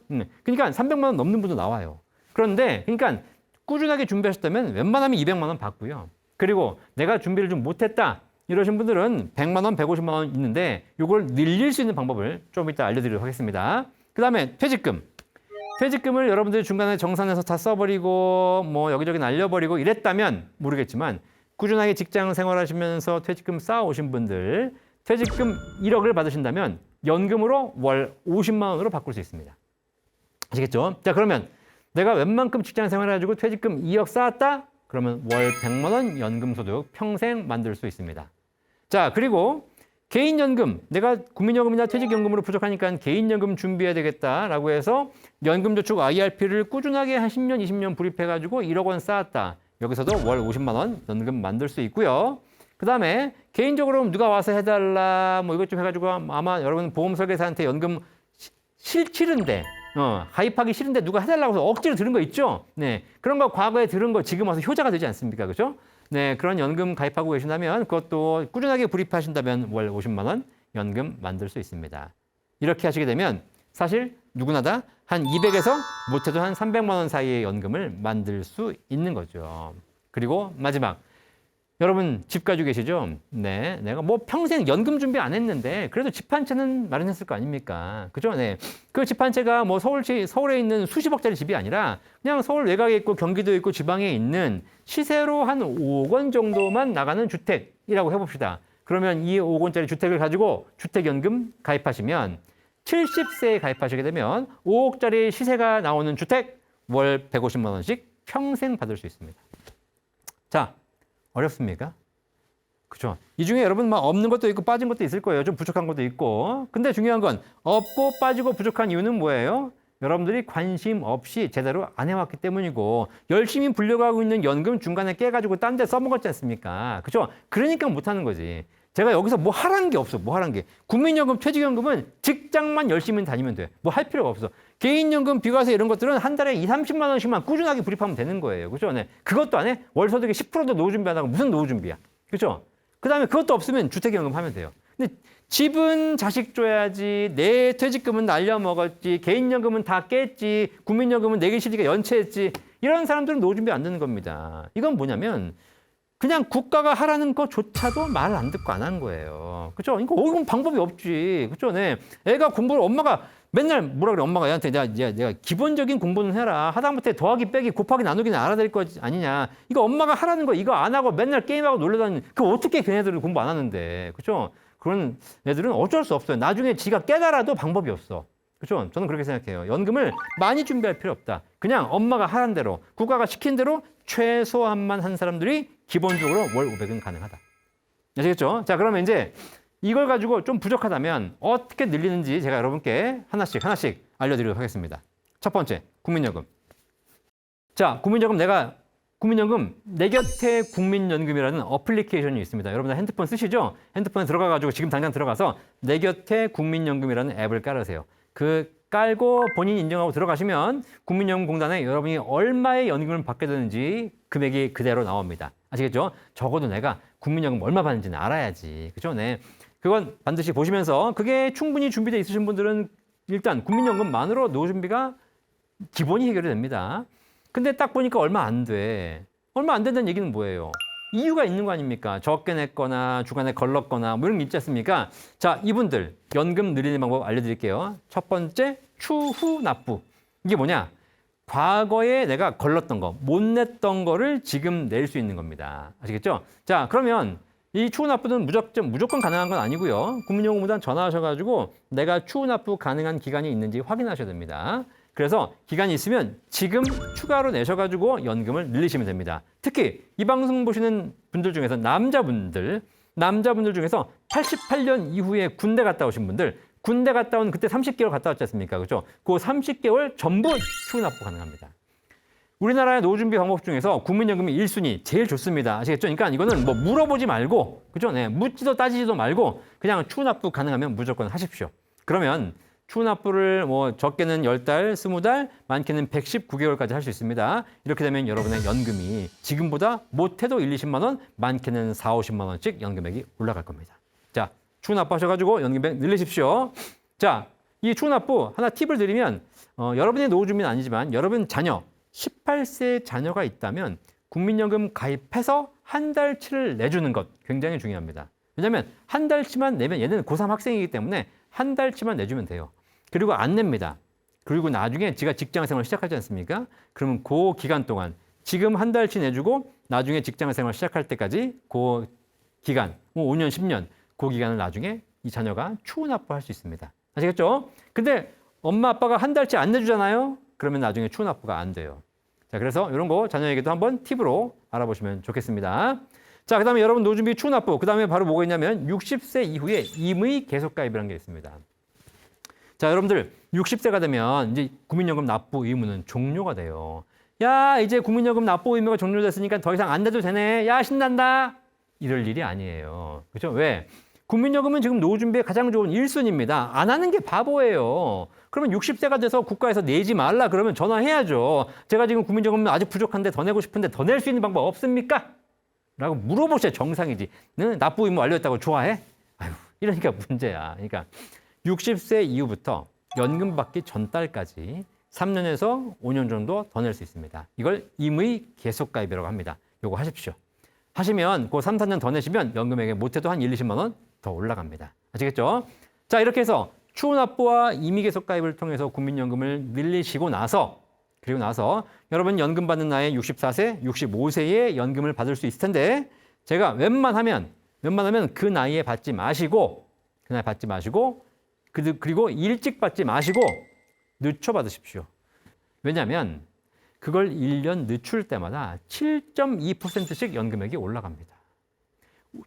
그러니까 300만 원 넘는 분도 나와요. 그런데 그러니까 꾸준하게 준비하셨다면 웬만하면 200만 원 받고요. 그리고 내가 준비를 좀 못했다. 이러신 분들은 100만 원, 150만 원 있는데 이걸 늘릴 수 있는 방법을 좀 이따 알려드리도록 하겠습니다. 그 다음에 퇴직금. 퇴직금을 여러분들이 중간에 정산해서 다 써버리고 뭐 여기저기 날려버리고 이랬다면 모르겠지만 꾸준하게 직장 생활하시면서 퇴직금 쌓아오신 분들 퇴직금 1억을 받으신다면 연금으로 월 50만 원으로 바꿀 수 있습니다. 아시겠죠? 자, 그러면 내가 웬만큼 직장 생활해가지고 퇴직금 2억 쌓았다? 그러면 월 100만 원 연금소득 평생 만들 수 있습니다. 자, 그리고 개인연금, 내가 국민연금이나 퇴직연금으로 부족하니까 개인연금 준비해야 되겠다라고 해서 연금저축 IRP를 꾸준하게 한 10년, 20년 불입해가지고 1억 원 쌓았다. 여기서도 월 50만 원 연금 만들 수 있고요. 그 다음에 개인적으로 누가 와서 해달라 뭐 이것 좀 해가지고 아마 여러분 보험 설계사한테 연금 싫은데 가입하기 싫은데 누가 해달라고 해서 억지로 들은 거 있죠? 네, 그런 거 과거에 들은 거 지금 와서 효자가 되지 않습니까? 그죠? 네, 그런 연금 가입하고 계신다면 그것도 꾸준하게 불입하신다면 월 50만 원 연금 만들 수 있습니다. 이렇게 하시게 되면 사실 누구나 다 한 200에서 못해도 한 300만 원 사이의 연금을 만들 수 있는 거죠. 그리고 마지막. 여러분 집 가지고 계시죠? 네, 내가 뭐 평생 연금 준비 안 했는데 그래도 집 한 채는 마련했을 거 아닙니까? 그죠? 네, 그 집 한 채가 뭐 서울에 있는 수십억짜리 집이 아니라 그냥 서울 외곽에 있고 경기도에 있고 지방에 있는 시세로 한 5억 원 정도만 나가는 주택이라고 해봅시다. 그러면 이 5억 원짜리 주택을 가지고 주택연금 가입하시면 70세에 가입하시게 되면 5억짜리 시세가 나오는 주택 월 150만 원씩 평생 받을 수 있습니다. 자. 어렵습니까? 그죠? 이 중에 여러분 막 없는 것도 있고 빠진 것도 있을 거예요. 좀 부족한 것도 있고. 근데 중요한 건 없고 빠지고 부족한 이유는 뭐예요? 여러분들이 관심 없이 제대로 안 해왔기 때문이고 열심히 불려가고 있는 연금 중간에 깨가지고 딴 데 써먹었지 않습니까? 그죠? 그러니까 못하는 거지. 제가 여기서 뭐 하라는 게 없어. 뭐 하라는 게. 국민연금, 퇴직연금은 직장만 열심히 다니면 돼. 뭐 할 필요가 없어. 개인연금, 비과세 이런 것들은 한 달에 2, 30만 원씩만 꾸준하게 불입하면 되는 거예요. 그죠? 네. 그것도 안 해? 월 소득의 10%도 노후 준비 안 하고 무슨 노후 준비야? 그죠? 그 다음에 그것도 없으면 주택연금 하면 돼요. 근데 집은 자식 줘야지, 내 퇴직금은 날려먹었지, 개인연금은 다 깼지, 국민연금은 내기 싫으니까 연체했지. 이런 사람들은 노후 준비 안 되는 겁니다. 이건 뭐냐면 그냥 국가가 하라는 것조차도 말을 안 듣고 안 한 거예요. 그죠? 그러니까 이건 방법이 없지. 그죠? 네. 애가 공부를 엄마가 맨날 뭐라 그래? 엄마가 얘한테 내가 기본적인 공부는 해라. 하다못해 더하기 빼기 곱하기 나누기는 알아야 될 거 아니냐. 이거 엄마가 하라는 거 이거 안 하고 맨날 게임하고 놀려다니는 그 어떻게 걔네들은 공부 안 하는데. 그죠? 그런 애들은 어쩔 수 없어요. 나중에 지가 깨달아도 방법이 없어. 그죠? 저는 그렇게 생각해요. 연금을 많이 준비할 필요 없다. 그냥 엄마가 하란 대로 국가가 시킨 대로 최소한만 한 사람들이 기본적으로 월 500은 가능하다. 아시겠죠? 자, 그러면 이제 이걸 가지고 좀 부족하다면 어떻게 늘리는지 제가 여러분께 하나씩 알려드리도록 하겠습니다. 첫 번째, 국민연금. 자, 국민연금 내 곁에 국민연금이라는 어플리케이션이 있습니다. 여러분들 핸드폰 쓰시죠? 핸드폰에 들어가가지고 지금 당장 들어가서 내 곁에 국민연금이라는 앱을 깔으세요. 그 깔고 본인 인정하고 들어가시면 국민연금공단에 여러분이 얼마의 연금을 받게 되는지 금액이 그대로 나옵니다. 아시겠죠? 적어도 내가 국민연금 얼마 받는지는 알아야지. 그죠? 네. 그건 반드시 보시면서 그게 충분히 준비되어 있으신 분들은 일단 국민연금만으로 노후 준비가 기본이 해결이 됩니다. 근데 딱 보니까 얼마 안 돼. 얼마 안 된다는 얘기는 뭐예요? 이유가 있는 거 아닙니까? 적게 냈거나 주간에 걸렀거나 뭐 이런 게 있지 않습니까? 자, 이분들 연금 늘리는 방법 알려드릴게요. 첫 번째, 추후 납부. 이게 뭐냐? 과거에 내가 걸렀던 거, 못 냈던 거를 지금 낼 수 있는 겁니다. 아시겠죠? 자, 그러면 이 추후 납부는 무조건 가능한 건 아니고요. 국민연금공단 전화하셔가지고 내가 추후 납부 가능한 기간이 있는지 확인하셔야 됩니다. 그래서 기간이 있으면 지금 추가로 내셔가지고 연금을 늘리시면 됩니다. 특히 이 방송 보시는 분들 중에서 남자분들 중에서 88년 이후에 군대 갔다 오신 분들, 군대 갔다 온 그때 30개월 갔다 왔지 않습니까? 그렇죠? 그 30개월 전부 추후 납부 가능합니다. 우리나라의 노후 준비 방법 중에서 국민연금이 1순위 제일 좋습니다. 아시겠죠? 그러니까 이거는 뭐 물어보지 말고, 그죠? 네, 묻지도 따지지도 말고 그냥 추후 납부 가능하면 무조건 하십시오. 그러면 추후 납부를 뭐 적게는 10달, 20달, 많게는 119개월까지 할 수 있습니다. 이렇게 되면 여러분의 연금이 지금보다 못해도 1, 20만 원, 많게는 4, 50만 원씩 연금액이 올라갈 겁니다. 자, 추후 납부 하셔가지고 연금액 늘리십시오. 자, 이 추후 납부 하나 팁을 드리면 여러분의 노후 준비는 아니지만 여러분 자녀, 18세 자녀가 있다면 국민연금 가입해서 한 달치를 내주는 것 굉장히 중요합니다. 왜냐하면 한 달치만 내면 얘는 고3 학생이기 때문에 한 달치만 내주면 돼요. 그리고 안 냅니다. 그리고 나중에 제가 직장생활 시작하지 않습니까? 그러면 그 기간 동안 지금 한 달치 내주고 나중에 직장생활 시작할 때까지 그 기간, 뭐 5년, 10년 그 기간을 나중에 이 자녀가 추후 납부할 수 있습니다. 아시겠죠? 근데 엄마 아빠가 한 달치 안 내주잖아요? 그러면 나중에 추후 납부가 안 돼요. 자, 그래서 이런 거 자녀에게도 한번 팁으로 알아보시면 좋겠습니다. 자, 그 다음에 여러분 노후 준비 추후 납부, 그 다음에 바로 뭐가 있냐면 60세 이후에 임의 계속가입이라는 게 있습니다. 자, 여러분들 60세가 되면 이제 국민연금 납부 의무는 종료가 돼요. 야, 이제 국민연금 납부 의무가 종료됐으니까 더 이상 안 내도 되네. 야, 신난다. 이럴 일이 아니에요. 그렇죠? 왜? 국민연금은 지금 노후 준비에 가장 좋은 1순위입니다. 안 하는 게 바보예요. 그러면 60세가 돼서 국가에서 내지 말라 그러면 전화해야죠. 제가 지금 국민연금 아직 부족한데 더 내고 싶은데 더 낼 수 있는 방법 없습니까? 라고 물어보셔야 정상이지. 너는 납부 의무 완료했다고 좋아해? 아유, 이러니까 문제야. 그러니까 60세 이후부터 연금 받기 전달까지 3년에서 5년 정도 더 낼 수 있습니다. 이걸 임의 계속가입이라고 합니다. 요거 하십시오. 하시면 그 3, 4년 더 내시면 연금액에 못해도 한 1, 20만 원 더 올라갑니다. 아시겠죠? 자, 이렇게 해서 추후 납부와 임의 계속가입을 통해서 국민연금을 늘리시고 나서 그리고 나서 여러분 연금 받는 나이 64세, 65세에 연금을 받을 수 있을 텐데 제가 웬만하면 그 나이에 받지 마시고 그리고 일찍 받지 마시고 늦춰 받으십시오. 왜냐하면 그걸 1년 늦출 때마다 7.2%씩 연금액이 올라갑니다.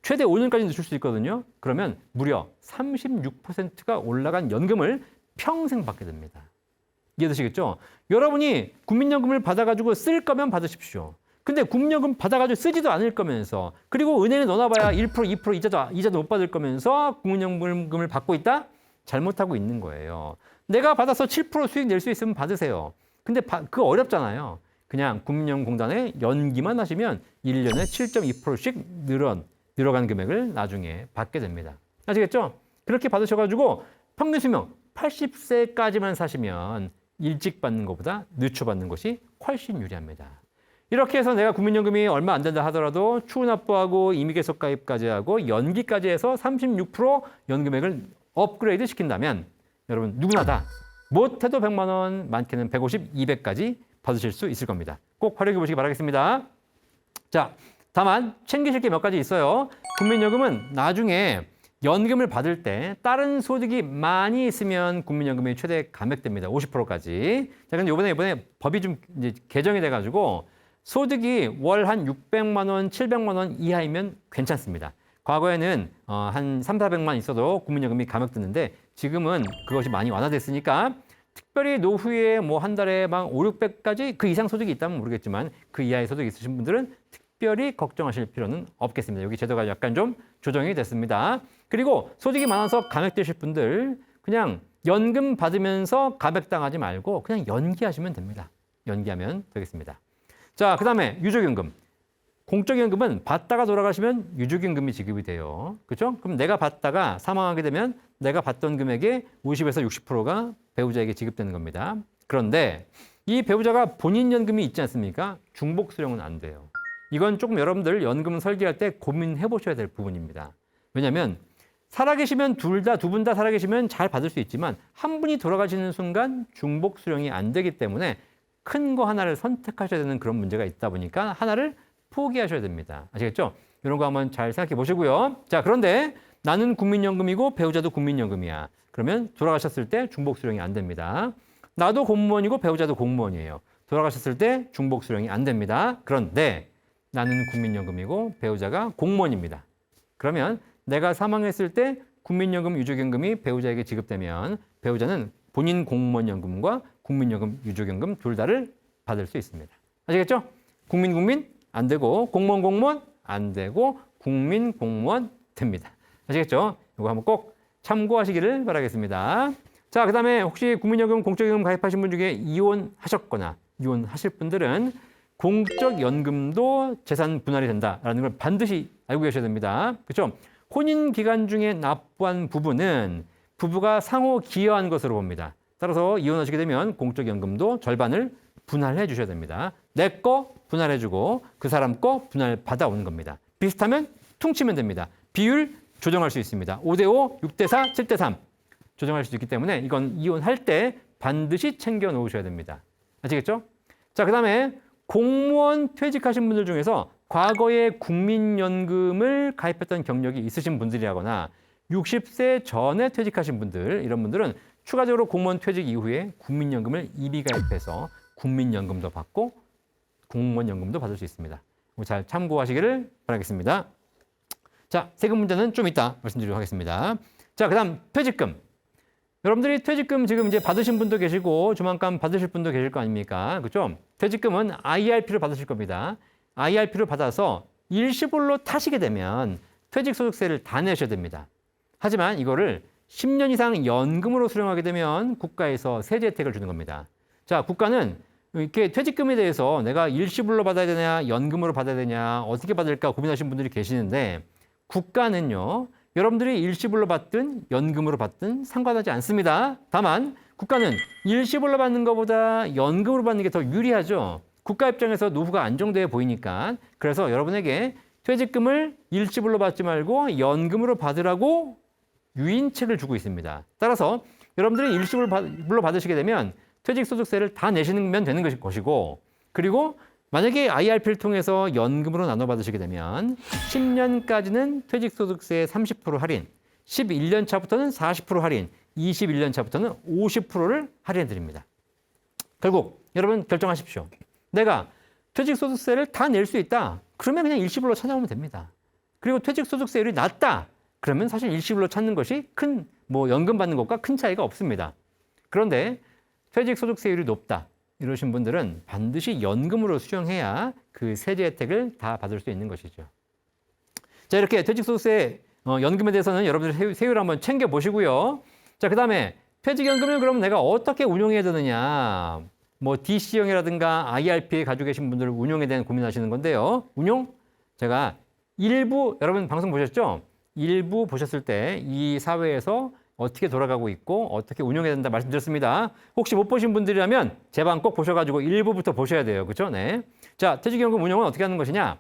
최대 5년까지 늦출 수 있거든요. 그러면 무려 36%가 올라간 연금을 평생 받게 됩니다. 이해되시겠죠? 여러분이 국민연금을 받아가지고 쓸 거면 받으십시오. 근데 국민연금 받아가지고 쓰지도 않을 거면서 그리고 은행에 넣어놔봐야 1%, 2% 이자도 못 받을 거면서 국민연금을 받고 있다? 잘못하고 있는 거예요. 내가 받아서 7% 수익 낼 수 있으면 받으세요. 근데 그거 어렵잖아요. 그냥 국민연금공단에 연기만 하시면 1년에 7.2%씩 늘어간 금액을 나중에 받게 됩니다. 아시겠죠? 그렇게 받으셔가지고 평균 수명 80세까지만 사시면 일찍 받는 것보다 늦춰 받는 것이 훨씬 유리합니다. 이렇게 해서 내가 국민연금이 얼마 안 된다 하더라도 추후납부하고 임의계속가입까지 하고 연기까지 해서 36% 연금액을 업그레이드 시킨다면 여러분 누구나 다 못해도 100만 원, 많게는 150, 200까지 받으실 수 있을 겁니다. 꼭 활용해 보시기 바라겠습니다. 자, 다만 챙기실 게 몇 가지 있어요. 국민연금은 나중에 연금을 받을 때 다른 소득이 많이 있으면 국민연금이 최대 감액됩니다. 50%까지. 자, 근데 이번에 법이 좀 이제 개정이 돼가지고 소득이 월 한 600만 원, 700만 원 이하이면 괜찮습니다. 과거에는 한 3, 400만 있어도 국민연금이 감액됐는데 지금은 그것이 많이 완화됐으니까 특별히 노후에 뭐 한 달에 막 5, 600까지 그 이상 소득이 있다면 모르겠지만 그 이하의 소득이 있으신 분들은 특별히 걱정하실 필요는 없겠습니다. 여기 제도가 약간 좀 조정이 됐습니다. 그리고 소득이 많아서 감액되실 분들 그냥 연금 받으면서 감액당하지 말고 그냥 연기하시면 됩니다. 연기하면 되겠습니다. 자, 그다음에 유족연금. 공적연금은 받다가 돌아가시면 유족연금이 지급이 돼요. 그렇죠? 그럼 내가 받다가 사망하게 되면 내가 받던 금액의 50에서 60%가 배우자에게 지급되는 겁니다. 그런데 이 배우자가 본인 연금이 있지 않습니까? 중복 수령은 안 돼요. 이건 조금 여러분들 연금 설계할 때 고민해 보셔야 될 부분입니다. 왜냐하면 살아계시면 두 분 다 살아계시면 잘 받을 수 있지만 한 분이 돌아가시는 순간 중복 수령이 안 되기 때문에 큰 거 하나를 선택하셔야 되는 그런 문제가 있다 보니까 하나를 포기하셔야 됩니다. 아시겠죠? 이런 거 한번 잘 생각해 보시고요. 자, 그런데 나는 국민연금이고 배우자도 국민연금이야. 그러면 돌아가셨을 때 중복 수령이 안 됩니다. 나도 공무원이고 배우자도 공무원이에요. 돌아가셨을 때 중복 수령이 안 됩니다. 그런데 나는 국민연금이고 배우자가 공무원입니다. 그러면 내가 사망했을 때 국민연금, 유족연금이 배우자에게 지급되면 배우자는 본인 공무원연금과 국민연금, 유족연금 둘 다를 받을 수 있습니다. 아시겠죠? 국민 안 되고 공무원 안 되고 국민 됩니다. 아시겠죠? 이거 한번 꼭 참고하시기를 바라겠습니다. 자, 그다음에 혹시 국민연금, 공적연금 가입하신 분 중에 이혼하셨거나 이혼하실 분들은 공적연금도 재산 분할이 된다라는 걸 반드시 알고 계셔야 됩니다. 그렇죠? 혼인 기간 중에 납부한 부분은 부부가 상호 기여한 것으로 봅니다. 따라서 이혼하시게 되면 공적연금도 절반을 분할해 주셔야 됩니다. 내 거 분할해주고 그 사람 거 분할 받아오는 겁니다. 비슷하면 퉁치면 됩니다. 비율 조정할 수 있습니다. 5대5, 6대4, 7대3 조정할 수 있기 때문에 이건 이혼할 때 반드시 챙겨 놓으셔야 됩니다. 아시겠죠? 자, 그다음에 공무원 퇴직하신 분들 중에서 과거에 국민연금을 가입했던 경력이 있으신 분들이라거나 60세 전에 퇴직하신 분들, 이런 분들은 추가적으로 공무원 퇴직 이후에 국민연금을 입의가입해서 국민연금도 받고 공무원연금도 받을 수 있습니다. 잘 참고하시기를 바라겠습니다. 자, 세금 문제는 좀 이따 말씀드리도록 하겠습니다. 자, 그다음 퇴직금. 여러분들이 퇴직금 지금 이제 받으신 분도 계시고 조만간 받으실 분도 계실 거 아닙니까? 그렇죠? 퇴직금은 IRP를 받으실 겁니다. IRP를 받아서 일시불로 타시게 되면 퇴직소득세를 다 내셔야 됩니다. 하지만 이거를 10년 이상 연금으로 수령하게 되면 국가에서 세제 혜택을 주는 겁니다. 자, 국가는 이렇게 퇴직금에 대해서 내가 일시불로 받아야 되냐, 연금으로 받아야 되냐, 어떻게 받을까 고민하시는 분들이 계시는데 국가는요, 여러분들이 일시불로 받든 연금으로 받든 상관하지 않습니다. 다만 국가는 일시불로 받는 것보다 연금으로 받는 게 더 유리하죠. 국가 입장에서 노후가 안정돼 보이니까. 그래서 여러분에게 퇴직금을 일시불로 받지 말고 연금으로 받으라고 유인책을 주고 있습니다. 따라서 여러분들이 일시불로 받으시게 되면 퇴직소득세를 다 내시면 되는 것이고, 그리고 만약에 IRP를 통해서 연금으로 나눠 받으시게 되면 10년까지는 퇴직소득세 30% 할인, 11년 차부터는 40% 할인, 21년 차부터는 50%를 할인해 드립니다. 결국 여러분 결정하십시오. 내가 퇴직소득세를 다 낼 수 있다. 그러면 그냥 일시불로 찾아오면 됩니다. 그리고 퇴직소득세율이 낮다. 그러면 사실 일시불로 찾는 것이 큰 연금 받는 것과 큰 차이가 없습니다. 그런데 퇴직소득세율이 높다. 이러신 분들은 반드시 연금으로 수령해야 그 세제 혜택을 다 받을 수 있는 것이죠. 자, 이렇게 퇴직소득세 연금에 대해서는 여러분들 세율 한번 챙겨보시고요. 자, 그 다음에 퇴직연금을 그럼 내가 어떻게 운용해야 되느냐. DC형이라든가 IRP에 가지고 계신 분들 운용에 대한 고민하시는 건데요. 운용? 제가 일부, 여러분 방송 보셨죠? 일부 보셨을 때 이 사회에서 어떻게 돌아가고 있고 어떻게 운영해야 된다 말씀드렸습니다. 혹시 못 보신 분들이라면 제 방 꼭 보셔가지고 일부부터 보셔야 돼요. 그렇죠? 네. 자, 퇴직연금 운용은 어떻게 하는 것이냐?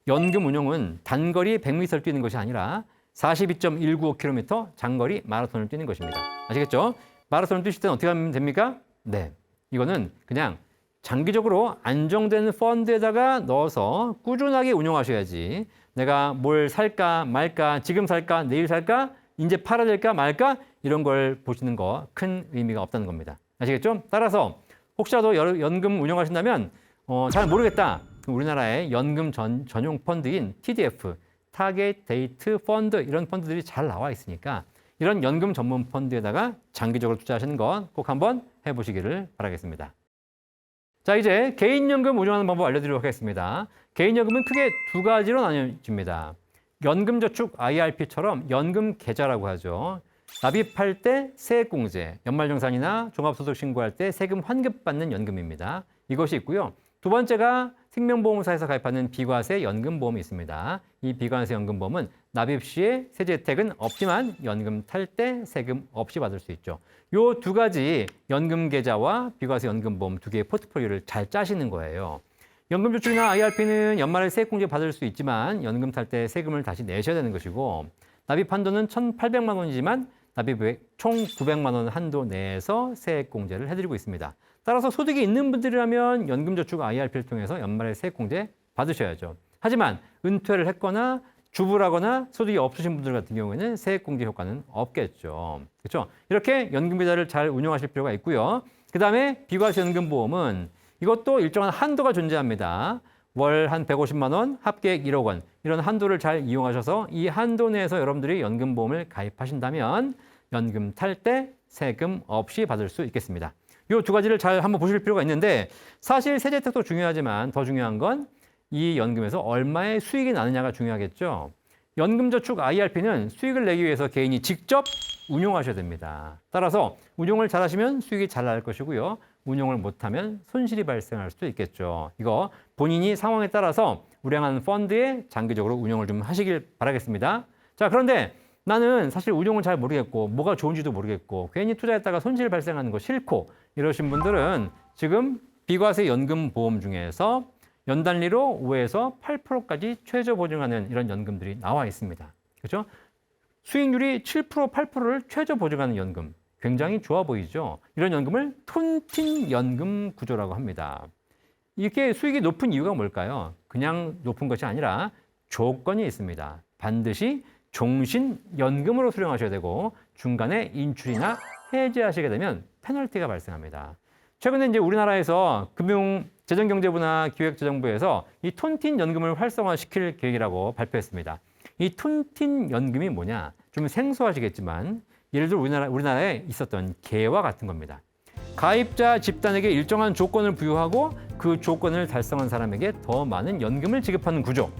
연금 운용은 단거리 100m를 뛰는 것이 아니라 42.195km 장거리 마라톤을 뛰는 것입니다. 아시겠죠? 마라톤을 뛰실 때는 어떻게 하면 됩니까? 네. 이거는 그냥 장기적으로 안정된 펀드에다가 넣어서 꾸준하게 운용하셔야지 내가 뭘 살까 말까, 지금 살까, 내일 살까, 이제 팔아야 될까 말까 이런 걸 보시는 거 큰 의미가 없다는 겁니다. 아시겠죠? 따라서 혹시라도 연금 운용하신다면 잘 모르겠다. 우리나라의 연금 전용 펀드인 TDF, 타겟 데이트 펀드 이런 펀드들이 잘 나와 있으니까 이런 연금 전문 펀드에다가 장기적으로 투자하시는 것 꼭 한번 해보시기를 바라겠습니다. 자, 이제 개인연금 운용하는 방법 알려드리도록 하겠습니다. 개인연금은 크게 두 가지로 나뉘어집니다. 연금저축 IRP처럼 연금 계좌라고 하죠. 납입할 때 세액공제, 연말정산이나 종합소득 신고할 때 세금 환급받는 연금입니다. 이것이 있고요. 두 번째가 생명보험사에서 가입하는 비과세 연금보험이 있습니다. 이 비과세 연금보험은 납입 시에 세제 혜택은 없지만 연금 탈 때 세금 없이 받을 수 있죠. 이 두 가지 연금 계좌와 비과세 연금보험 두 개의 포트폴리오를 잘 짜시는 거예요. 연금저축이나 IRP는 연말에 세액공제 받을 수 있지만 연금 탈 때 세금을 다시 내셔야 되는 것이고 납입 한도는 1,800만 원이지만 납입액 총 900만 원 한도 내에서 세액공제를 해드리고 있습니다. 따라서 소득이 있는 분들이라면 연금저축 IRP를 통해서 연말에 세액공제 받으셔야죠. 하지만 은퇴를 했거나 주부라거나 소득이 없으신 분들 같은 경우에는 세액공제 효과는 없겠죠. 그렇죠? 이렇게 연금계좌를 잘 운영하실 필요가 있고요. 그다음에 비과세 연금보험은 이것도 일정한 한도가 존재합니다. 월 한 150만 원, 합계액 1억 원 이런 한도를 잘 이용하셔서 이 한도 내에서 여러분들이 연금보험을 가입하신다면 연금 탈 때 세금 없이 받을 수 있겠습니다. 이 두 가지를 잘 한번 보실 필요가 있는데 사실 세제 혜택도 중요하지만 더 중요한 건 이 연금에서 얼마의 수익이 나느냐가 중요하겠죠. 연금저축 IRP는 수익을 내기 위해서 개인이 직접 운용하셔야 됩니다. 따라서 운용을 잘하시면 수익이 잘 날 것이고요. 운용을 못하면 손실이 발생할 수도 있겠죠. 이거 본인이 상황에 따라서 우량한 펀드에 장기적으로 운용을 좀 하시길 바라겠습니다. 자, 그런데 나는 사실 운용을 잘 모르겠고 뭐가 좋은지도 모르겠고 괜히 투자했다가 손실 발생하는 거 싫고 이러신 분들은 지금 비과세 연금보험 중에서 연단리로 5에서 8%까지 최저 보증하는 이런 연금들이 나와 있습니다. 그렇죠? 수익률이 7%, 8%를 최저 보증하는 연금. 굉장히 좋아 보이죠? 이런 연금을 톤틴 연금 구조라고 합니다. 이렇게 수익이 높은 이유가 뭘까요? 그냥 높은 것이 아니라 조건이 있습니다. 반드시 종신연금으로 수령하셔야 되고 중간에 인출이나 해지하시게 되면 페널티가 발생합니다. 최근에 이제 우리나라에서 재정경제부나 기획재정부에서 이 톤틴 연금을 활성화시킬 계획이라고 발표했습니다. 이 톤틴 연금이 뭐냐? 좀 생소하시겠지만 예를 들어 우리나라에 있었던 개와 같은 겁니다. 가입자 집단에게 일정한 조건을 부여하고 그 조건을 달성한 사람에게 더 많은 연금을 지급하는 구조.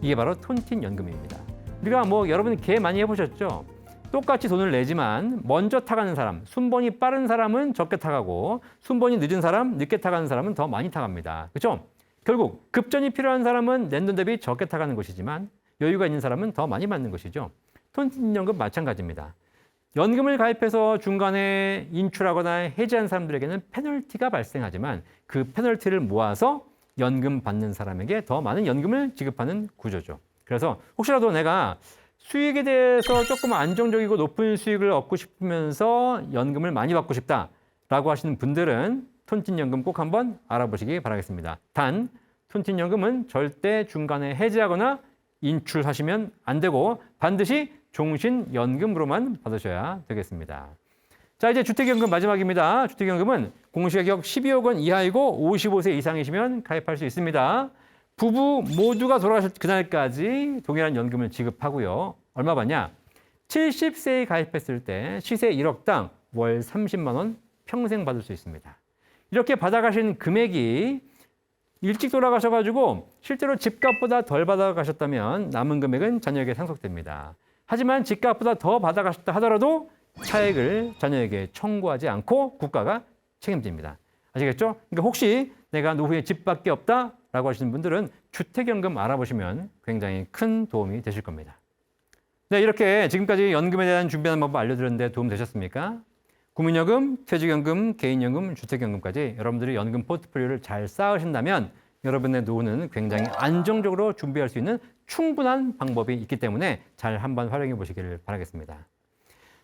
이게 바로 톤틴 연금입니다. 우리가 여러분 개 많이 해보셨죠? 똑같이 돈을 내지만 먼저 타가는 사람, 순번이 빠른 사람은 적게 타가고 순번이 늦은 사람, 늦게 타가는 사람은 더 많이 타갑니다. 그렇죠? 결국 급전이 필요한 사람은 낸 돈 대비 적게 타가는 것이지만 여유가 있는 사람은 더 많이 받는 것이죠. 톤틴연금 마찬가지입니다. 연금을 가입해서 중간에 인출하거나 해지한 사람들에게는 페널티가 발생하지만 그 페널티를 모아서 연금 받는 사람에게 더 많은 연금을 지급하는 구조죠. 그래서 혹시라도 내가 수익에 대해서 조금 안정적이고 높은 수익을 얻고 싶으면서 연금을 많이 받고 싶다라고 하시는 분들은 톤틴연금 꼭 한번 알아보시기 바라겠습니다. 단, 톤틴연금은 절대 중간에 해지하거나 인출하시면 안 되고 반드시 종신연금으로만 받으셔야 되겠습니다. 자, 이제 주택연금 마지막입니다. 주택연금은 공시가격 12억 원 이하이고 55세 이상이시면 가입할 수 있습니다. 부부 모두가 돌아가실 그날까지 동일한 연금을 지급하고요. 얼마 받냐? 70세에 가입했을 때 시세 1억당 월 30만 원 평생 받을 수 있습니다. 이렇게 받아가신 금액이 일찍 돌아가셔가지고 실제로 집값보다 덜 받아가셨다면 남은 금액은 자녀에게 상속됩니다. 하지만 집값보다 더 받아가셨다 하더라도 차액을 자녀에게 청구하지 않고 국가가 책임집니다. 아시겠죠? 그러니까 혹시 내가 노후에 집밖에 없다라고 하시는 분들은 주택연금 알아보시면 굉장히 큰 도움이 되실 겁니다. 네, 이렇게 지금까지 연금에 대한 준비하는 방법 알려드렸는데 도움 되셨습니까? 국민연금, 퇴직연금, 개인연금, 주택연금까지 여러분들이 연금 포트폴리오를 잘 쌓으신다면 여러분의 노후는 굉장히 안정적으로 준비할 수 있는 충분한 방법이 있기 때문에 잘 한번 활용해 보시기를 바라겠습니다.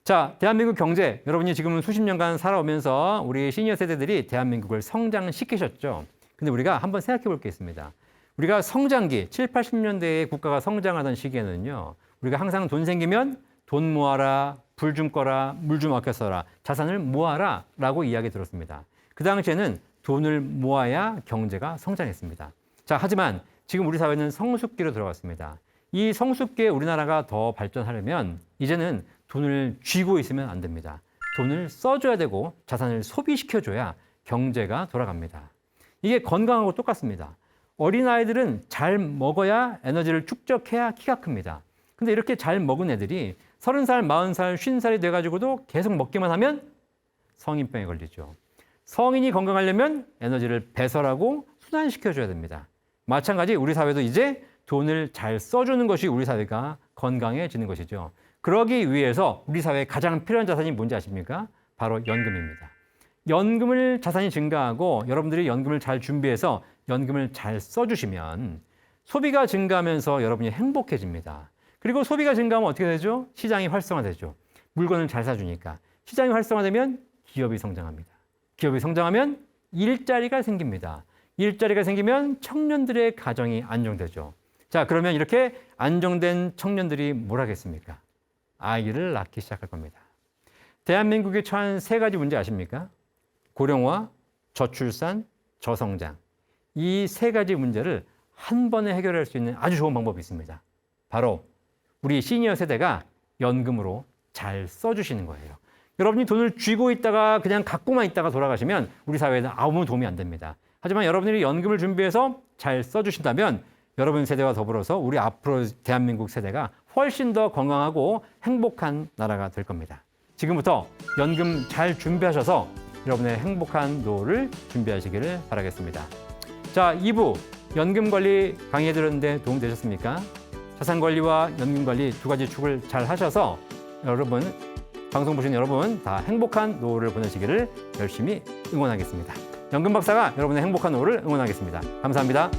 자, 대한민국 경제, 여러분이 지금 수십 년간 살아오면서 우리 시니어 세대들이 대한민국을 성장시키셨죠. 근데 우리가 한번 생각해 볼 게 있습니다. 우리가 성장기, 7, 80년대에 국가가 성장하던 시기에는요, 우리가 항상 돈 생기면 돈 모아라, 불 좀 꺼라, 물 좀 아껴 써라, 자산을 모아라 라고 이야기 들었습니다. 그 당시에는 돈을 모아야 경제가 성장했습니다. 자, 하지만 지금 우리 사회는 성숙기로 들어갔습니다. 이 성숙기에 우리나라가 더 발전하려면 이제는 돈을 쥐고 있으면 안 됩니다. 돈을 써줘야 되고 자산을 소비시켜줘야 경제가 돌아갑니다. 이게 건강하고 똑같습니다. 어린아이들은 잘 먹어야 에너지를 축적해야 키가 큽니다. 근데 이렇게 잘 먹은 애들이 30살, 40살, 50살이 돼가지고도 계속 먹기만 하면 성인병에 걸리죠. 성인이 건강하려면 에너지를 배설하고 순환시켜줘야 됩니다. 마찬가지 우리 사회도 이제 돈을 잘 써주는 것이 우리 사회가 건강해지는 것이죠. 그러기 위해서 우리 사회에 가장 필요한 자산이 뭔지 아십니까? 바로 연금입니다. 연금을 자산이 증가하고 여러분들이 연금을 잘 준비해서 연금을 잘 써주시면 소비가 증가하면서 여러분이 행복해집니다. 그리고 소비가 증가하면 어떻게 되죠? 시장이 활성화되죠. 물건을 잘 사주니까. 시장이 활성화되면 기업이 성장합니다. 기업이 성장하면 일자리가 생깁니다. 일자리가 생기면 청년들의 가정이 안정되죠. 자, 그러면 이렇게 안정된 청년들이 뭘 하겠습니까? 아이를 낳기 시작할 겁니다. 대한민국이 처한 세 가지 문제 아십니까? 고령화, 저출산, 저성장. 이 세 가지 문제를 한 번에 해결할 수 있는 아주 좋은 방법이 있습니다. 바로 우리 시니어 세대가 연금으로 잘 써주시는 거예요. 여러분이 돈을 쥐고 있다가 그냥 갖고만 있다가 돌아가시면 우리 사회에는 아무 도움이 안 됩니다. 하지만 여러분들이 연금을 준비해서 잘 써주신다면 여러분 세대와 더불어서 우리 앞으로 대한민국 세대가 훨씬 더 건강하고 행복한 나라가 될 겁니다. 지금부터 연금 잘 준비하셔서 여러분의 행복한 노후를 준비하시기를 바라겠습니다. 자, 2부 연금 관리 강의해 드렸는데 도움 되셨습니까? 자산 관리와 연금 관리 두 가지 축을 잘 하셔서 여러분, 방송 보신 여러분 다 행복한 노후를 보내시기를 열심히 응원하겠습니다. 연금 박사가 여러분의 행복한 노후를 응원하겠습니다. 감사합니다.